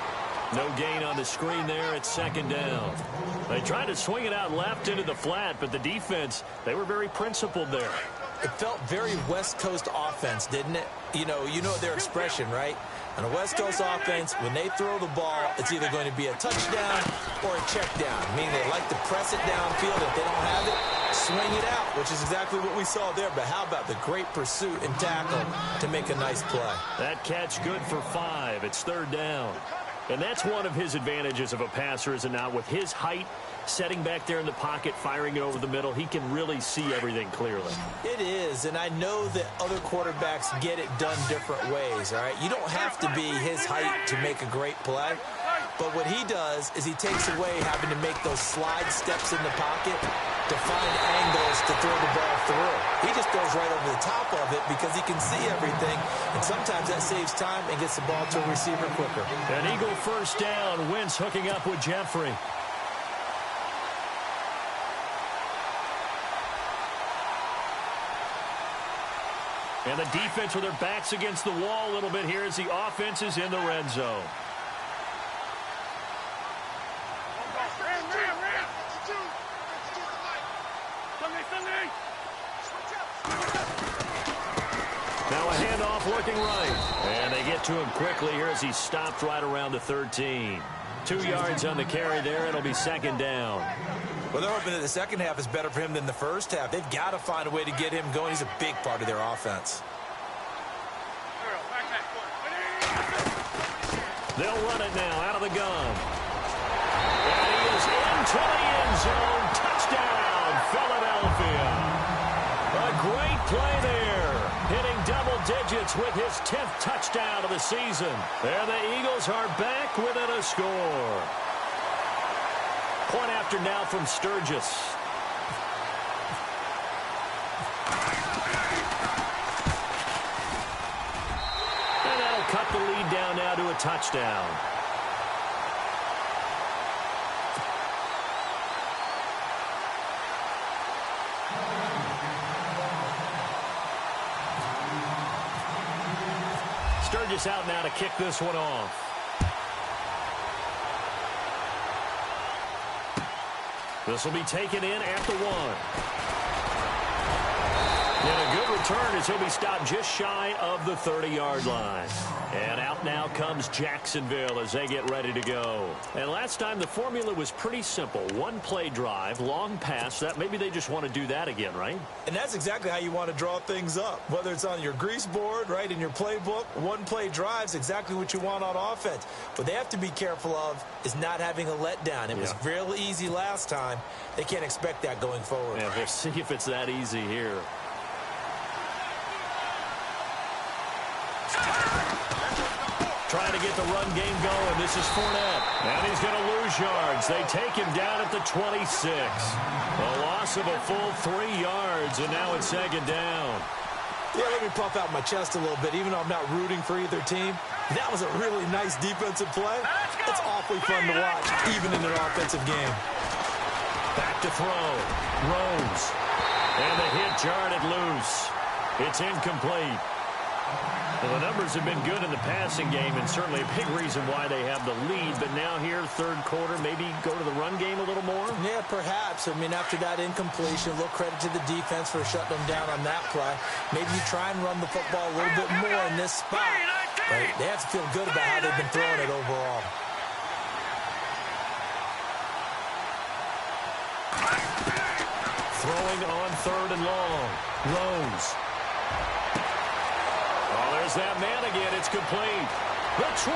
No gain on the screen there. It's second down. They tried to swing it out left into the flat, but the defense, they were very principled there. It felt very West Coast offense, didn't it? You know their expression, right? On a West Coast offense, when they throw the ball, it's either going to be a touchdown or a check down, meaning they like to press it downfield. If they don't have it, swing it out, which is exactly what we saw there. But how about the great pursuit and tackle to make a nice play? That catch good for 5. It's third down. And that's one of his advantages of a passer, is it not? With his height, setting back there in the pocket, firing it over the middle, he can really see everything clearly. It is, and I know that other quarterbacks get it done different ways, all right? You don't have to be his height to make a great play, but what he does is he takes away having to make those slide steps in the pocket to find angles to throw the ball through. He just goes right over the top of it because he can see everything, and sometimes that saves time and gets the ball to a receiver quicker. An Eagle first down. Wentz hooking up with Jeffrey. And the defense with their backs against the wall a little bit here as the offense is in the red zone. off looking right. And they get to him quickly here as he stopped right around the 13. 2 yards on the carry there. It'll be second down. Well, they're hoping that the second half is better for him than the first half. They've got to find a way to get him going. He's a big part of their offense. They'll run it now out of the gun. And he is into the end zone. Touchdown, Philadelphia. A great play there. Hitting double digits with his 10th touchdown of the season. And the Eagles are back within a score. Point after now from Sturgis. And that'll cut the lead down now to a touchdown. Sturgis out now to kick this one off. This will be taken in at the 1. And a good return as he'll be stopped just shy of the 30-yard line. And out now comes Jacksonville as they get ready to go. And last time the formula was pretty simple. One play drive, long pass. That maybe they just want to do that again, right? And that's exactly how you want to draw things up. Whether it's on your grease board, right, in your playbook, one play drive is exactly what you want on offense. What they have to be careful of is not having a letdown. It was real easy last time. They can't expect that going forward. Yeah, we'll see if it's that easy here. Trying to get the run game going. This is Fournette. And he's going to lose yards. They take him down at the 26. A loss of a full 3 yards, and now it's second down. Yeah, let me puff out my chest a little bit. Even though I'm not rooting for either team, that was a really nice defensive play. It's awfully fun to watch, even in an offensive game. Back to throw. Rose. And the hit jarred it loose. It's incomplete. Well, the numbers have been good in the passing game, and certainly a big reason why they have the lead. But now here, third quarter, maybe go to the run game a little more? Yeah, perhaps. I mean, after that incompletion, a little credit to the defense for shutting them down on that play. Maybe you try and run the football a little bit more in this spot. But they have to feel good about how they've been throwing it overall. Throwing on third and long. Rose. Oh, there's that man again. It's complete. The 20,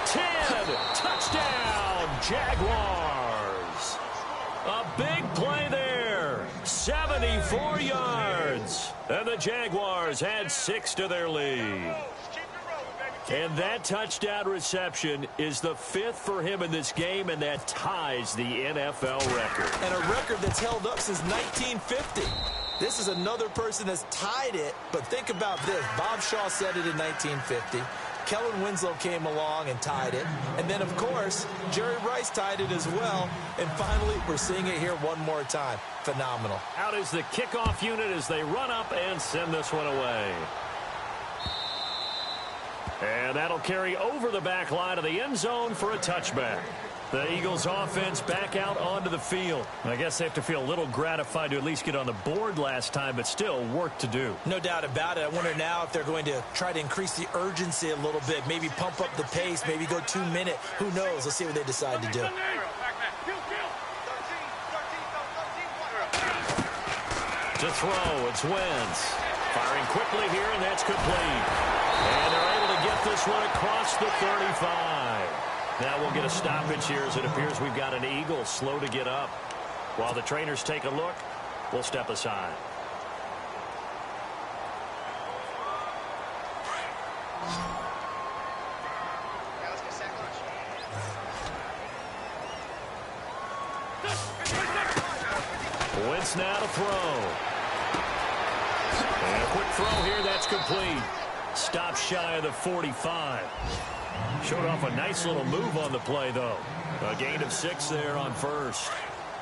10, touchdown, Jaguars. A big play there. 74 yards. And the Jaguars add 6 to their lead. And that touchdown reception is the 5th for him in this game, and that ties the NFL record. And a record that's held up since 1950. This is another person that's tied it, but think about this. Bob Shaw said it in 1950. Kellen Winslow came along and tied it. And then, of course, Jerry Rice tied it as well. And finally, we're seeing it here one more time. Phenomenal. Out is the kickoff unit as they run up and send this one away. And that'll carry over the back line of the end zone for a touchback. The Eagles offense back out onto the field. I guess they have to feel a little gratified to at least get on the board last time, but still work to do. No doubt about it. I wonder now if they're going to try to increase the urgency a little bit, maybe pump up the pace, maybe go 2-minute. Who knows? Let's see what they decide to do. To throw, it's Wentz. Firing quickly here, and that's complete. And they're able to get this one across the 35. Now we'll get a stoppage here as it appears we've got an Eagle slow to get up. While the trainers take a look, we'll step aside. Wentz now to throw. And a quick throw here, that's complete. Stop shy of the 45. Showed off a nice little move on the play, though. A gain of 6 there on first.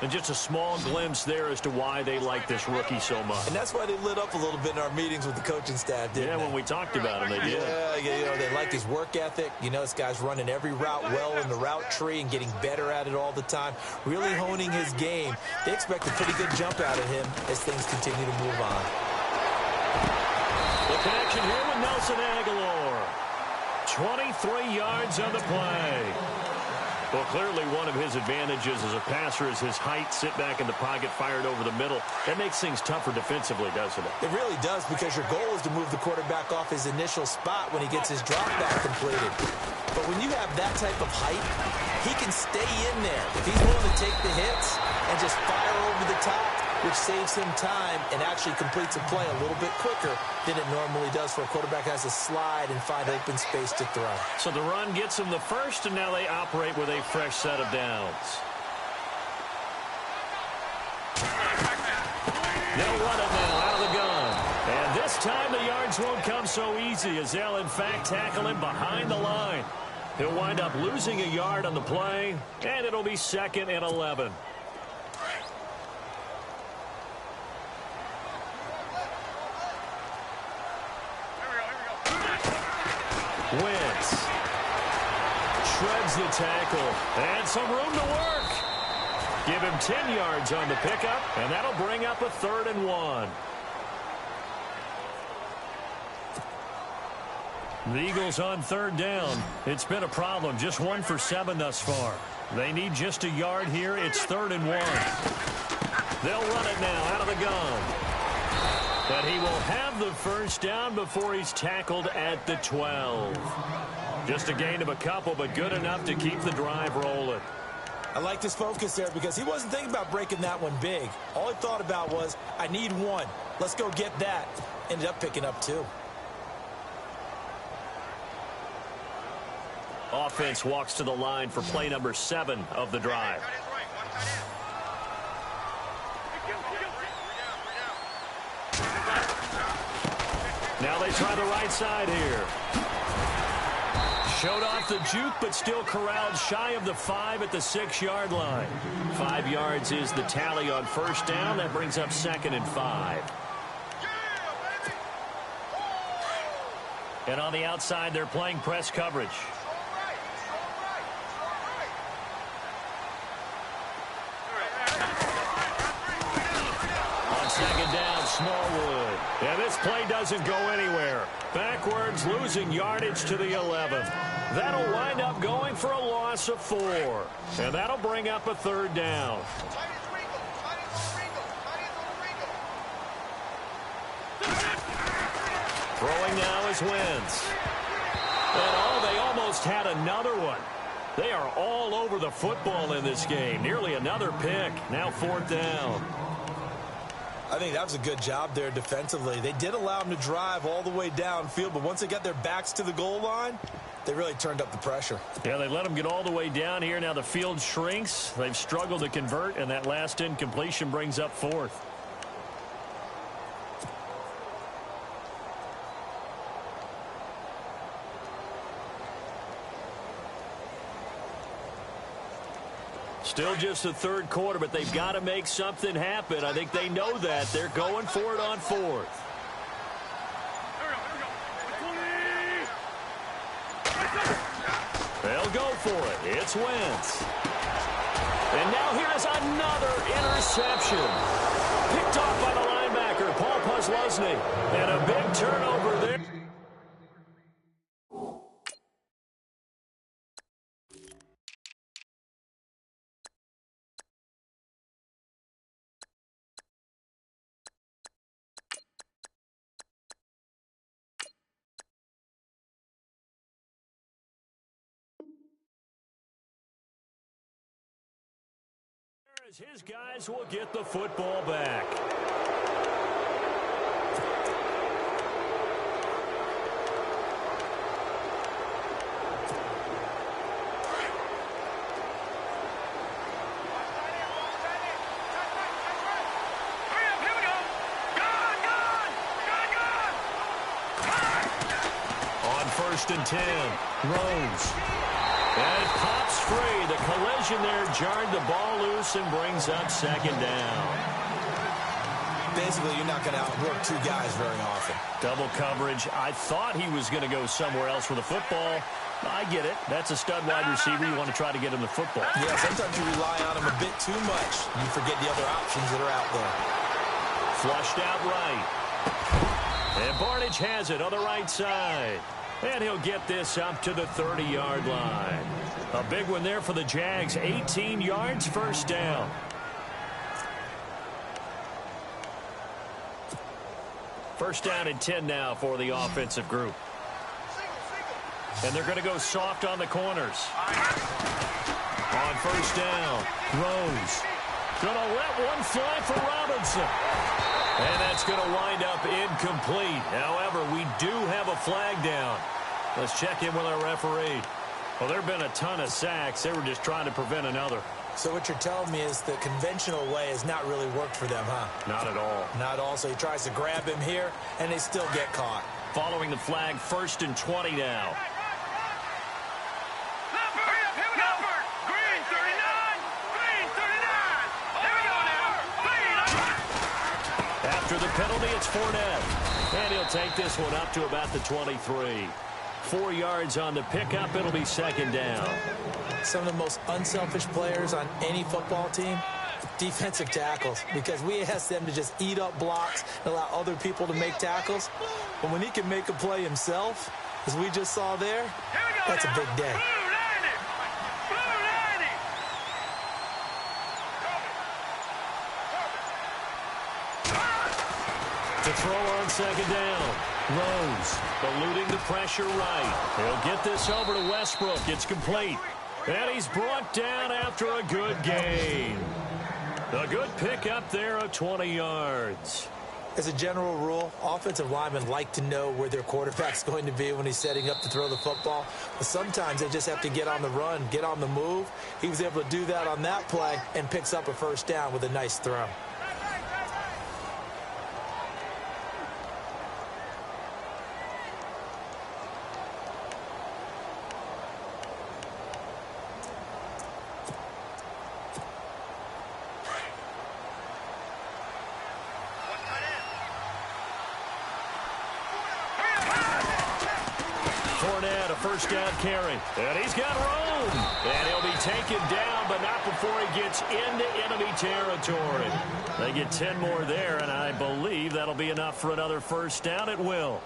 And just a small glimpse there as to why they like this rookie so much. And that's why they lit up a little bit in our meetings with the coaching staff, didn't they? Yeah, when we talked about him, they did. Yeah, you know, they like his work ethic. You know, this guy's running every route well in the route tree and getting better at it all the time. Really honing his game. They expect a pretty good jump out of him as things continue to move on. The Connection here with Nelson Aguilar. 23 yards on the play. Well, clearly one of his advantages as a passer is his height. Sit back in the pocket, fired over the middle. That makes things tougher defensively, doesn't it? It really does, because your goal is to move the quarterback off his initial spot when he gets his drop back completed. But when you have that type of height, he can stay in there. If he's willing to take the hits and just fire over the top, which saves him time and actually completes a play a little bit quicker than it normally does for a quarterback who has to slide and find open space to throw. So the run gets them the first, and now they operate with a fresh set of downs. They'll run it now out of the gun. And this time the yards won't come so easy, as they'll in fact tackle him behind the line. He'll wind up losing a yard on the play, and it'll be 2nd and 11. Wentz shreds the tackle, and some room to work. Give him 10 yards on the pickup, and that'll bring up a 3rd and 1. The Eagles on 3rd down. It's been a problem, just 1 for 7 thus far. They need just a yard here. It's 3rd and 1. They'll run it now out of the gun. But he will have the first down before he's tackled at the 12. Just a gain of a couple, but good enough to keep the drive rolling. I liked his focus there, because he wasn't thinking about breaking that one big. All he thought about was, I need 1. Let's go get that. Ended up picking up 2. Offense walks to the line for play number 7 of the drive. Now they try the right side here. Showed off the juke, but still corralled shy of the 5 at the 6-yard line. 5 yards is the tally on first down. That brings up 2nd and 5. And on the outside, they're playing press coverage. On 2nd down, Smallwood. And this play doesn't go anywhere. Backwards, losing yardage to the 11. That'll wind up going for a loss of 4. And that'll bring up a 3rd down. Throwing now is Wentz. And they almost had another one. They are all over the football in this game. Nearly another pick. Now 4th down. I think that was a good job there defensively. They did allow him to drive all the way downfield, but once they got their backs to the goal line, they really turned up the pressure. Yeah, they let them get all the way down here. Now the field shrinks. They've struggled to convert, and that last incompletion brings up 4th. Still just the 3rd quarter, but they've got to make something happen. I think they know that. They're going for it on 4th. They'll go for it. It's Wentz. And now here is another interception. Picked off by the linebacker, Paul Posluszny. And a big turnover there. As his guys will get the football back. On 1st and 10, Rose. And it pops free. The collision there jarred the ball loose and brings up 2nd down. Basically, you're not going to outwork 2 guys very often. Double coverage. I thought he was going to go somewhere else with the football. I get it. That's a stud wide receiver. You want to try to get him the football. Yeah, sometimes you rely on him a bit too much. You forget the other options that are out there. Flushed out right. And Barnage has it on the right side. And he'll get this up to the 30-yard line. A big one there for the Jags. 18 yards, first down. First down and 10 now for the offensive group. And they're going to go soft on the corners. On first down, Rose. Going to let one fly for Robinson. And that's going to wind up incomplete. However, we do have a flag down. Let's check in with our referee. Well, there have been a ton of sacks. They were just trying to prevent another. So what you're telling me is the conventional way has not really worked for them, huh? Not at all. Not at all. So he tries to grab him here, and they still get caught. Following the flag, 1st and 20 now. After the penalty, it's Fournette. And he'll take this one up to about the 23. 4 yards on the pickup. It'll be second down. Some of the most unselfish players on any football team, defensive tackles, because we ask them to just eat up blocks and allow other people to make tackles. But when he can make a play himself, as we just saw there, that's a big day. To throw on second down. Rose eluding the pressure right. He'll get this over to Westbrook. It's complete. And he's brought down after a good gain. A good pickup there of 20 yards. As a general rule, offensive linemen like to know where their quarterback's going to be when he's setting up to throw the football. But sometimes they just have to get on the run, get on the move. He was able to do that on that play and picks up a first down with a nice throw. First down carry. And he's got room. And he'll be taken down, but not before he gets into enemy territory. They get 10 more there, and I believe that'll be enough for another first down. It will.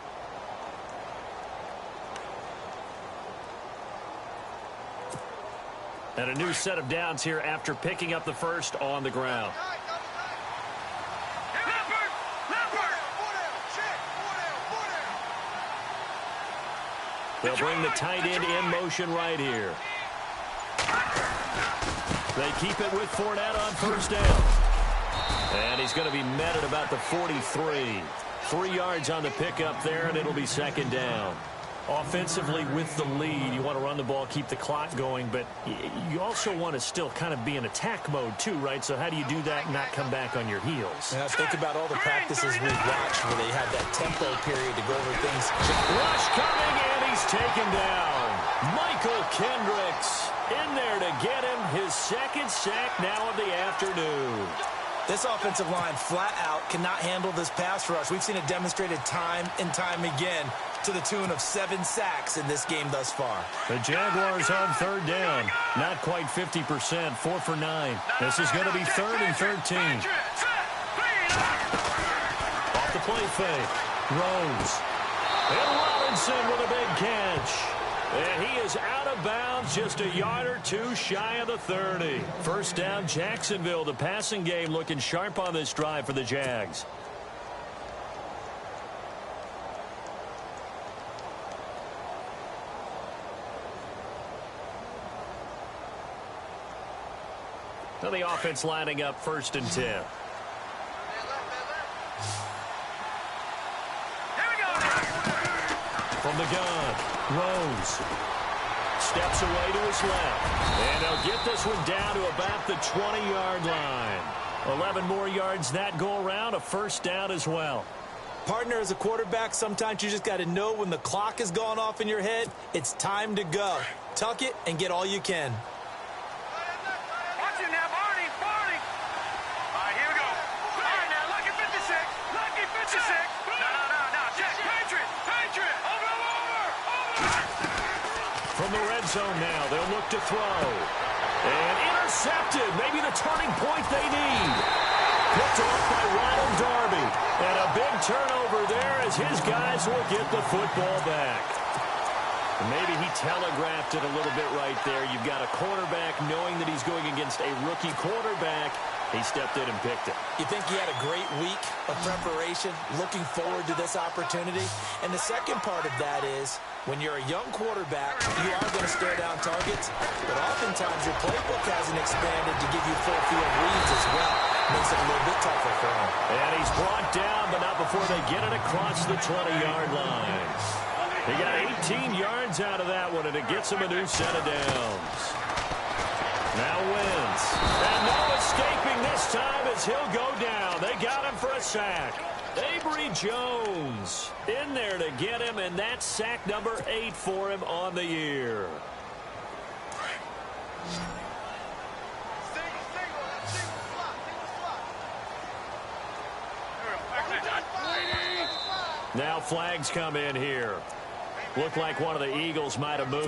And a new set of downs here after picking up the first on the ground. They'll bring the tight end in motion right here. They keep it with Fournette on first down. And he's going to be met at about the 43. 3 yards on the pickup there, and it'll be second down. Offensively with the lead, you want to run the ball, keep the clock going, but you also want to still kind of be in attack mode too, right? So how do you do that and not come back on your heels? And I think about all the practices we've watched where they have that tempo period to go over things. Rush coming, and he's taken down. Michael Kendricks in there to get him his second sack now of the afternoon. This offensive line flat out cannot handle this pass rush. We've seen it demonstrated time and time again to the tune of 7 sacks in this game thus far. The Jaguars on third down. Not quite 50%, 4 for 9. This is going to be 3rd and 13. Off the play fake. Rose. And Robinson with a big catch. And he is out of bounds just a yard or two shy of the 30. First down, Jacksonville. The passing game looking sharp on this drive for the Jags. Now the offense lining up 1st and 10. From the gun, Rose steps away to his left. And they'll get this one down to about the 20-yard line. 11 more yards that go around, a first down as well. Partner, as a quarterback, sometimes you just got to know when the clock has gone off in your head, it's time to go. Tuck it and get all you can. From the red zone now, they'll look to throw. And intercepted. Maybe the turning point they need. Picked off by Ronald Darby. And a big turnover there as his guys will get the football back. Maybe he telegraphed it a little bit right there. You've got a quarterback knowing that he's going against a rookie quarterback. He stepped in and picked it. You think he had a great week of preparation, looking forward to this opportunity? And the second part of that is, when you're a young quarterback, you are going to stare down targets, but oftentimes your playbook hasn't expanded to give you full field reads as well. Makes it a little bit tougher for him. And he's brought down, but not before they get it across the 20-yard line. He got 18 yards out of that one, and it gets him a new set of downs. Now Wentz. And no escaping this time as he'll go down. They got him for a sack. Avery Jones in there to get him, and that's sack number 8 for him on the year. Now flags come in here. Looked like one of the Eagles might have moved.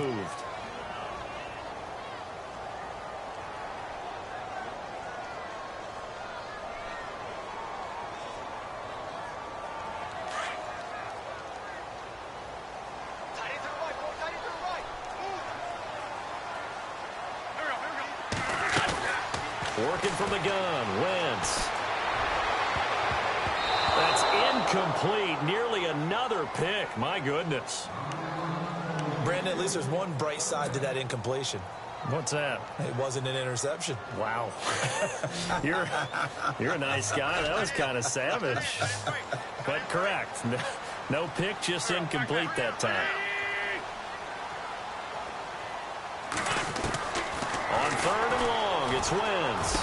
Working from the gun, Wentz. That's incomplete. Nearly another pick. My goodness. Brandon, at least there's one bright side to that incompletion. What's that? It wasn't an interception. Wow. You're a nice guy. That was kind of savage. But correct. No pick, just incomplete that time. On 3rd and long, it's Wentz.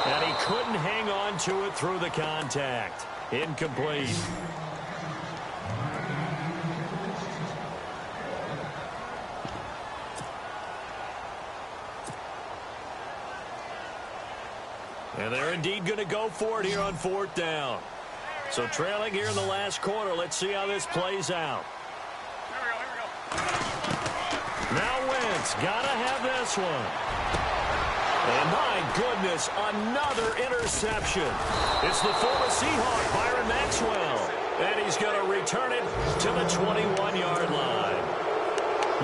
And he couldn't hang on to it through the contact. Incomplete. And they're indeed going to go for it here on 4th down. So trailing here in the last quarter. Let's see how this plays out. Now Wentz, gotta have this one. And my goodness, another interception. It's the former Seahawk, Byron Maxwell. And he's going to return it to the 21-yard line.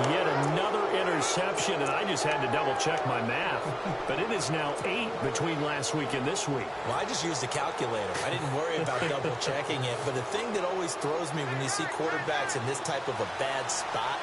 Yet another interception, and I just had to double-check my math. But it is now 8 between last week and this week. Well, I just used a calculator. I didn't worry about double-checking it. But the thing that always throws me when you see quarterbacks in this type of a bad spot,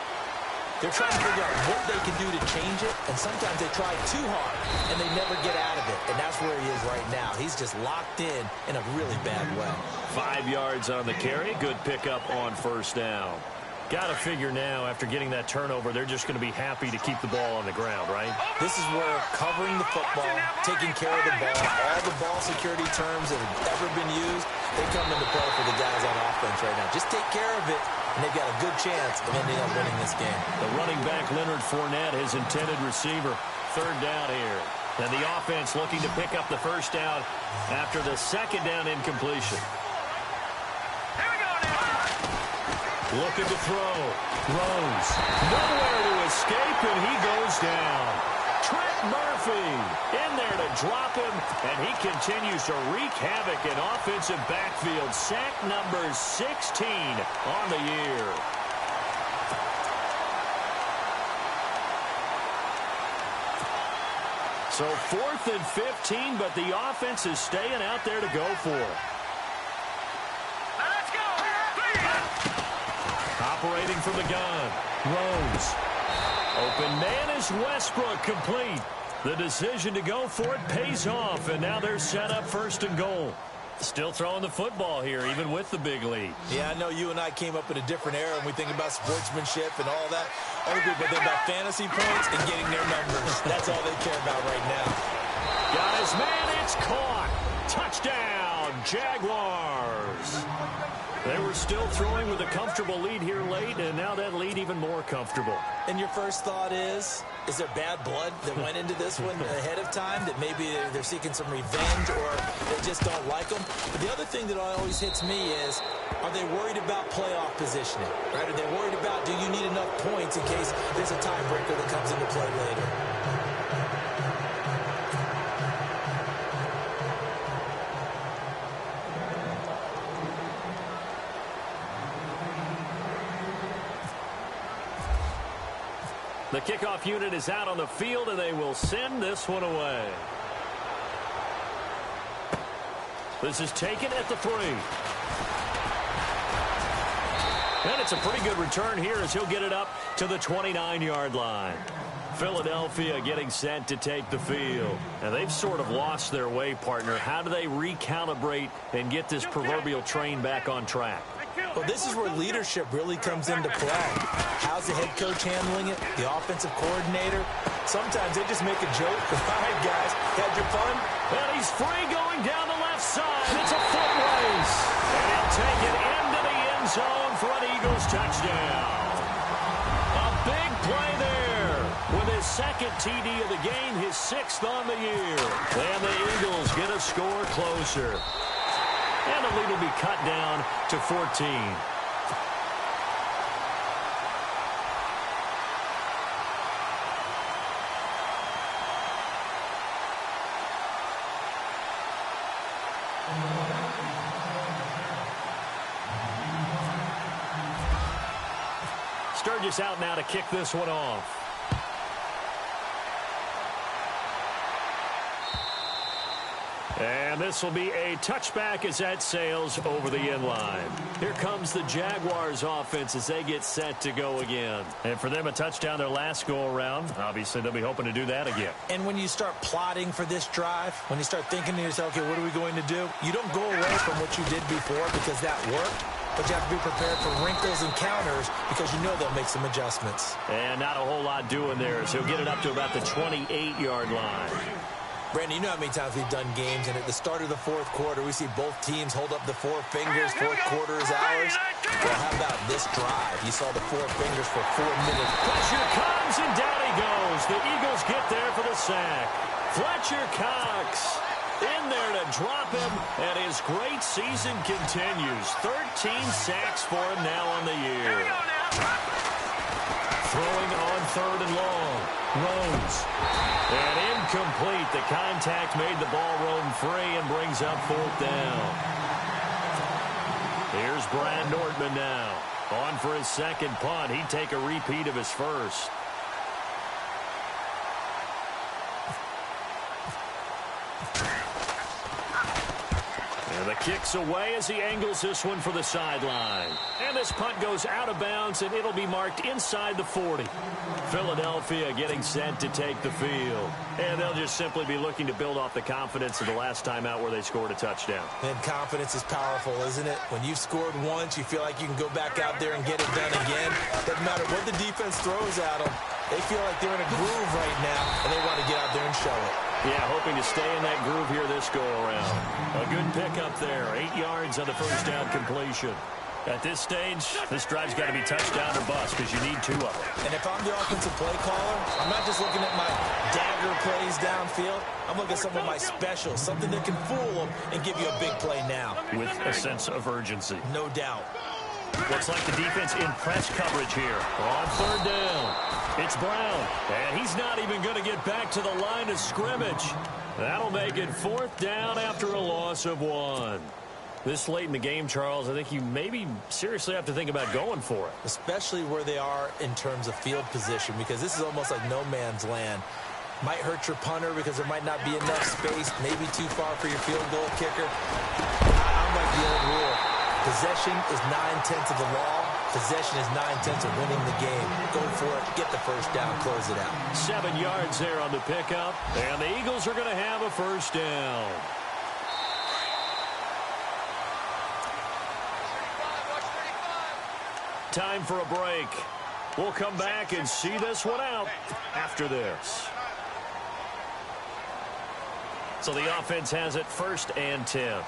they're trying to figure out what they can do to change it, and sometimes they try too hard, and they never get out of it. And that's where he is right now. He's just locked in a really bad way. 5 yards on the carry. Good pickup on 1st down. Got to figure now, after getting that turnover, they're just going to be happy to keep the ball on the ground, right? This is where covering the football, taking care of the ball, all the ball security terms that have ever been used, they come into play for the guys on offense right now. Just take care of it, and they've got a good chance of ending up winning this game. The running back, Leonard Fournette, his intended receiver. 3rd down here. And the offense looking to pick up the 1st down after the 2nd down incompletion. Looking to throw. Rose. Nowhere to escape, and he goes down. Trent Murphy in there to drop him, and he continues to wreak havoc in offensive backfield. Sack number 16 on the year. So 4th and 15, but the offense is staying out there to go for it. Operating from the gun. Rose. Open man is Westbrook, complete. The decision to go for it pays off, and now they're set up 1st and goal. Still throwing the football here, even with the big lead. Yeah, I know you and I came up in a different era, and we think about sportsmanship and all that. Other people think about fantasy points and getting their numbers. That's all they care about right now. Guys, man, it's caught. Touchdown, Jaguars. They were still throwing with a comfortable lead here late, and now that lead even more comfortable. And your first thought is there bad blood that went into this one ahead of time, that maybe they're seeking some revenge or they just don't like them? But the other thing that always hits me is, are they worried about playoff positioning? Right? Are they worried about, do you need enough points in case there's a tiebreaker that comes into play later? The kickoff unit is out on the field, and they will send this one away. This is taken at the 3. And it's a pretty good return here as he'll get it up to the 29-yard line. Philadelphia getting set to take the field. And they've sort of lost their way, partner. How do they recalibrate and get this proverbial train back on track? Well, this is where leadership really comes into play. How's the head coach handling it? The offensive coordinator? Sometimes they just make a joke. All right, guys, had your fun? And he's free going down the left side. It's a foot race. And he'll take it into the end zone for an Eagles touchdown. A big play there. With his second TD of the game, his 6th on the year. And the Eagles get a score closer. And the lead will be cut down to 14. Sturgis out now to kick this one off. And this will be a touchback as that sails over the end line. Here comes the Jaguars offense as they get set to go again. And for them, a touchdown their last go-around. Obviously, they'll be hoping to do that again. And when you start plotting for this drive, when you start thinking to yourself, okay, what are we going to do? You don't go away from what you did before because that worked. But you have to be prepared for wrinkles and counters because you know they'll make some adjustments. And not a whole lot doing there, so he'll get it up to about the 28-yard line. Brandon, you know how many times we've done games, and at the start of the fourth quarter, we see both teams hold up the 4 fingers, fourth quarter is ours. Well, how about this drive? You saw the 4 fingers for 4 minutes. Fletcher comes, and down he goes. The Eagles get there for the sack. Fletcher Cox in there to drop him, and his great season continues. 13 sacks for him now on the year. Throwing on 3rd and long. Rose. And incomplete. The contact made the ball roam free and brings up 4th down. Here's Brad Nordman now. On for his second punt. He'd take a repeat of his first. And the kick's away as he angles this one for the sideline. And this punt goes out of bounds, and it'll be marked inside the 40. Philadelphia getting set to take the field. And they'll just simply be looking to build off the confidence of the last time out where they scored a touchdown. And confidence is powerful, isn't it? When you've scored once, you feel like you can go back out there and get it done again. Doesn't matter what the defense throws at them. They feel like they're in a groove right now, and they want to get out there and show it. Yeah, hoping to stay in that groove here this go-around. A good pickup there. 8 yards on the first down completion. At this stage, this drive's got to be touchdown or bust because you need 2 of them. And if I'm the offensive play caller, I'm not just looking at my dagger plays downfield. I'm looking at some of my specials, something that can fool them and give you a big play now. With a sense of urgency. No doubt. Looks like the defense in press coverage here. On 3rd down. It's Brown. And he's not even going to get back to the line of scrimmage. That'll make it 4th down after a loss of 1. This late in the game, Charles, I think you maybe seriously have to think about going for it. Especially where they are in terms of field position, because this is almost like no man's land. Might hurt your punter because there might not be enough space, maybe too far for your field goal kicker. I'm like the old rule. Possession is 9/10 of the law. Possession is 9/10 of winning the game. Go for it, get the first down, close it out. 7 yards there on the pickup, and the Eagles are going to have a first down. Time for a break. We'll come back and see this one out after this. So the offense has it 1st and 10.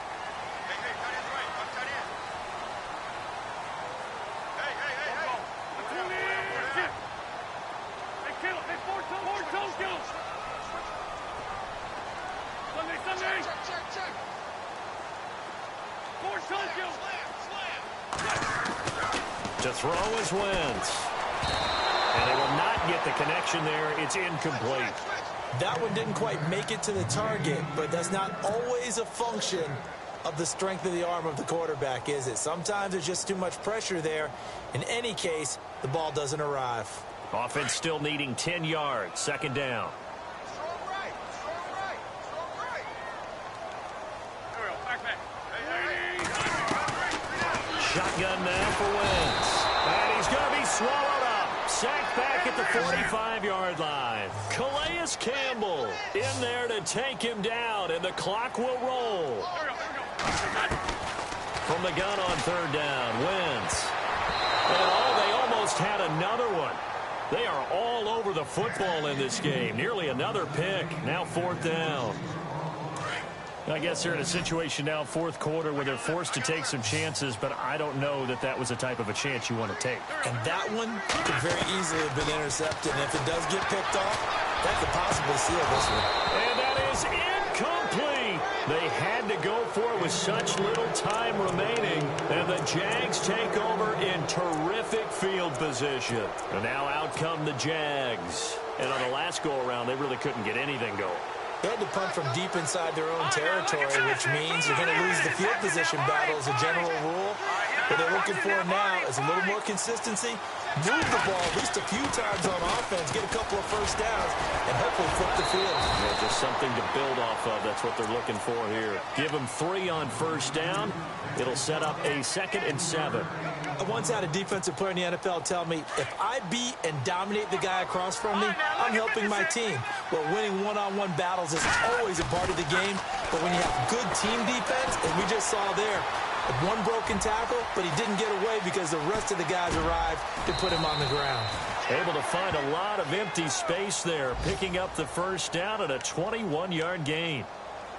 To throw is Wentz. And they will not get the connection there. It's incomplete. That one didn't quite make it to the target, but that's not always a function of the strength of the arm of the quarterback, is it? Sometimes there's just too much pressure there. In any case, the ball doesn't arrive. Offense still needing 10 yards. Second down. Shotgun now for Wentz. And he's going to be swallowed up. Sacked back at the 45-yard line. Calais Campbell in there to take him down, and the clock will roll. From the gun on third down, Wentz. And they almost had another one. They are all over the football in this game. Nearly another pick. Now fourth down. I guess they're in a situation now, fourth quarter, where they're forced to take some chances, but I don't know that that was the type of a chance you want to take. And that one could very easily have been intercepted. And if it does get picked off, that could possibly seal this one. And that is incomplete. They had to go for it with such little time remaining. And the Jags take over in terrific field position. And now out come the Jags. And on the last go-around, they really couldn't get anything going. They had to punt from deep inside their own territory, which means you're going to lose the field position battle as a general rule. What they're looking for now is a little more consistency, move the ball at least a few times on offense, get a couple of first downs, and hopefully flip the field. Yeah, just something to build off of. That's what they're looking for here. Give them 3 on first down. It'll set up a 2nd and 7. I once had a defensive player in the NFL tell me, if I beat and dominate the guy across from me, I'm helping my team. Well, winning one-on-one battles is always a part of the game, but when you have good team defense, as we just saw there, one broken tackle, but he didn't get away because the rest of the guys arrived to put him on the ground. Able to find a lot of empty space there, picking up the first down at a 21-yard gain.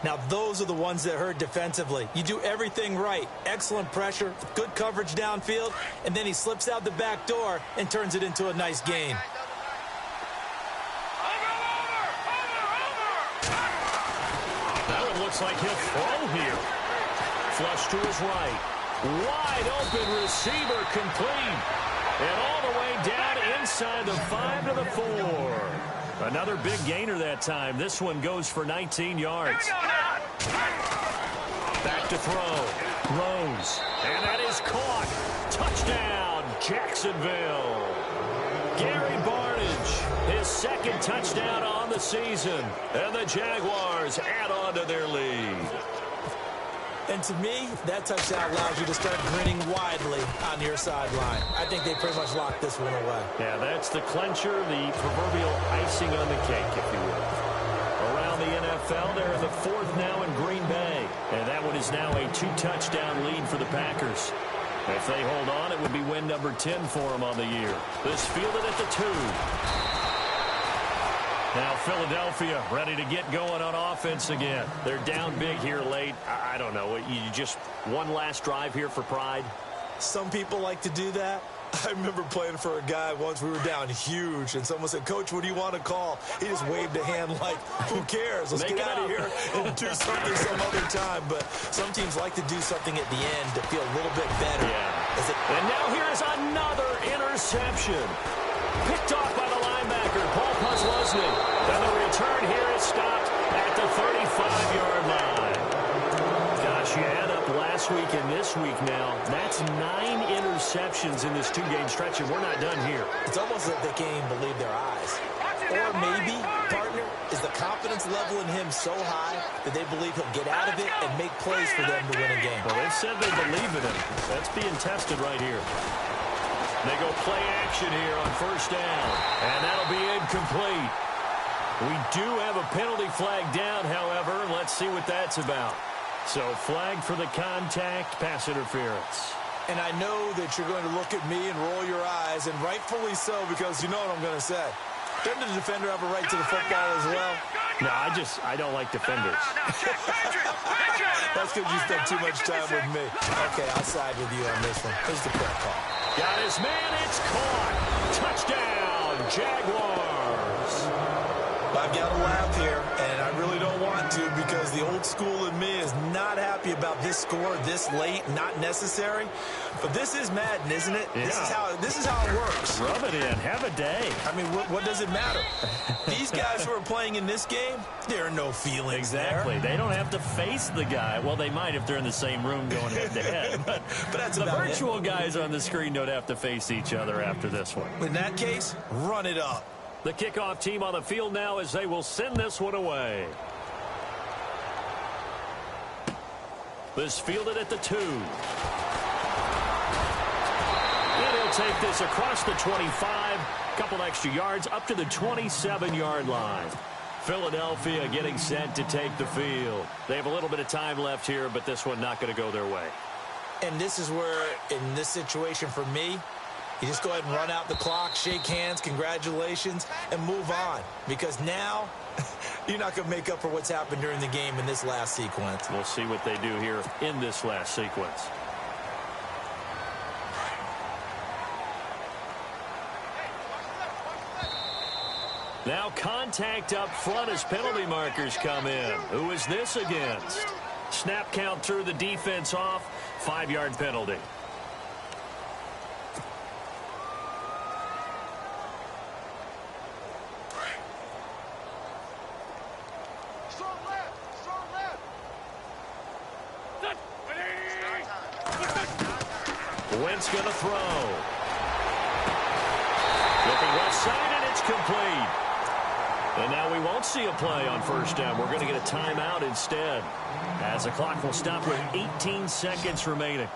Now, those are the ones that hurt defensively. You do everything right. Excellent pressure, good coverage downfield, and then he slips out the back door and turns it into a nice gain. That one looks like he'll throw here. Flush to his right. Wide open receiver complete. And all the way down inside the 5 to the 4. Another big gainer that time. This one goes for 19 yards. Back to throw. Rose. And that is caught. Touchdown, Jacksonville. Gary Barnidge, his 2nd touchdown on the season. And the Jaguars add on to their lead. And to me, that touchdown allows you to start grinning widely on your sideline. I think they pretty much locked this one away. Yeah, that's the clincher, the proverbial icing on the cake, if you will. Around the NFL, they're in the 4th now in Green Bay. And that one is now a 2-touchdown lead for the Packers. If they hold on, it would be win number 10 for them on the year. This fielded at the 2. Now Philadelphia ready to get going on offense again. They're down big here late. I don't know. You just one last drive here for pride? Some people like to do that. I remember playing for a guy once. We were down huge, and someone said, "Coach, what do you want to call?" He just waved a hand like, who cares? Let's get out of here and do something some other time. But some teams like to do something at the end to feel a little bit better. Yeah. And now here's another interception. Picked off by the linebacker, Paul Posluszny. And the return here is stopped at the 35-yard line. Gosh, you add up last week and this week now. That's 9 interceptions in this 2-game stretch, and we're not done here. It's almost like they can't even believe their eyes. Or maybe, partner, is the confidence level in him so high that they believe he'll get out of it and make plays for them to win a game. Well, they've said they believe in him. That's being tested right here. They go play action here on first down, and that'll be incomplete. We do have a penalty flag down, however. Let's see what that's about. So flag for the contact, pass interference. And I know that you're going to look at me and roll your eyes, and rightfully so, because you know what I'm going to say. Doesn't the defender have a right to the football as well? No, I don't like defenders. That's because you spent too much time with me. Okay, I'll side with you on this one. Here's the correct call. Got his man, it's caught. Touchdown, Jaguars. I've got to laugh here, and I really don't want to because the old school in me is not happy about this score this late, not necessary. But this is Madden, isn't it? Yeah. This is how it works. Rub it in. Have a day. I mean, what does it matter? These guys who are playing in this game, there are no feelings Exactly. there. They don't have to face the guy. Well, they might if they're in the same room going head-to-head. But that's the about virtual guys on the screen don't have to face each other after this one. In that case, run it up. The kickoff team on the field now as they will send this one away. This fielded at the 2. And he'll take this across the 25. Couple extra yards up to the 27-yard line. Philadelphia getting set to take the field. They have a little bit of time left here, but this one not going to go their way. And this is where, in this situation for me, you just go ahead and run out the clock, shake hands, congratulations, and move on. Because now, you're not going to make up for what's happened during the game in this last sequence. We'll see what they do here in this last sequence. Now contact up front as penalty markers come in. Who is this against? Snap count through the defense off. 5-yard penalty. Wentz going to throw. Looking left side, and it's complete. And now we won't see a play on first down. We're going to get a timeout instead, as the clock will stop with 18 seconds remaining.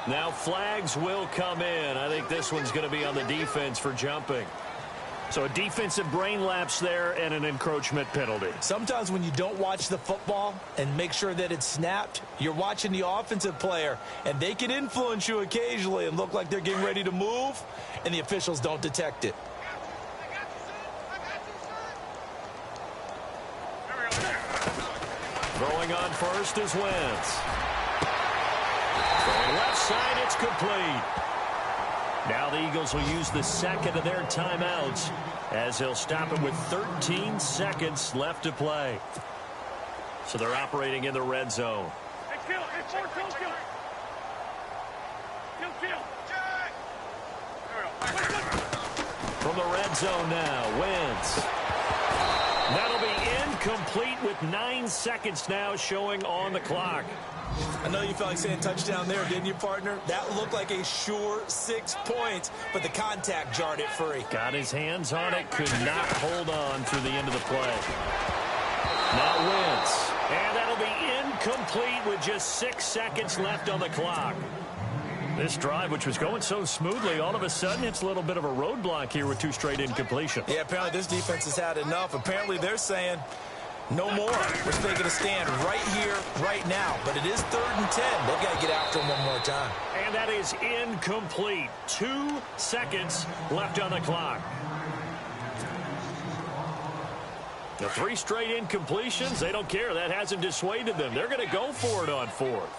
Now flags will come in. I think this one's going to be on the defense for jumping. So a defensive brain lapse there and an encroachment penalty. Sometimes when you don't watch the football and make sure that it's snapped, you're watching the offensive player, and they can influence you occasionally and look like they're getting ready to move, and the officials don't detect it. Throwing on first is Wentz. Throwing left side, it's complete. Now the Eagles will use the second of their timeouts as he'll stop it with 13 seconds left to play. So they're operating in the red zone. From the red zone now, Wentz. That'll be incomplete with 9 seconds now showing on the clock. I know you felt like saying touchdown there, didn't you, partner? That looked like a sure 6 points, but the contact jarred it free. Got his hands on it, could not hold on through the end of the play. Now Wentz, and that'll be incomplete with just 6 seconds left on the clock. This drive, which was going so smoothly, all of a sudden it's a little bit of a roadblock here with 2 straight incompletions. Yeah, apparently this defense has had enough. Apparently they're saying, no more. We're taking a stand right here, right now. But it is 3rd and 10. They've got to get after him one more time. And that is incomplete. 2 seconds left on the clock. The 3 straight incompletions, they don't care. That hasn't dissuaded them. They're going to go for it on 4th.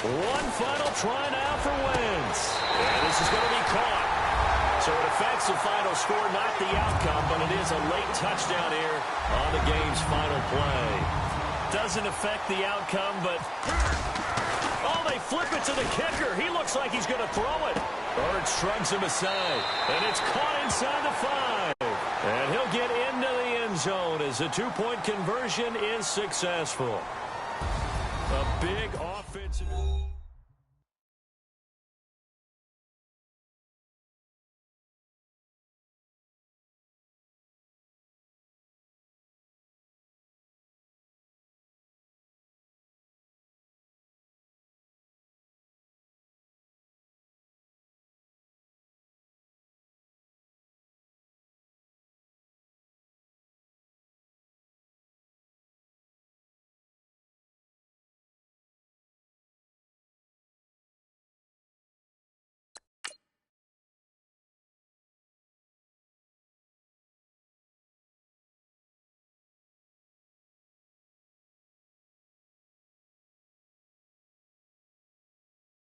One final try now for Wentz. And this is going to be caught. So it affects the final score, not the outcome, but it is a late touchdown here on the game's final play. Doesn't affect the outcome, but oh, they flip it to the kicker. He looks like he's going to throw it. Bird shrugs him aside, and it's caught inside the 5. And he'll get into the end zone as the 2-point conversion is successful. A big offensive...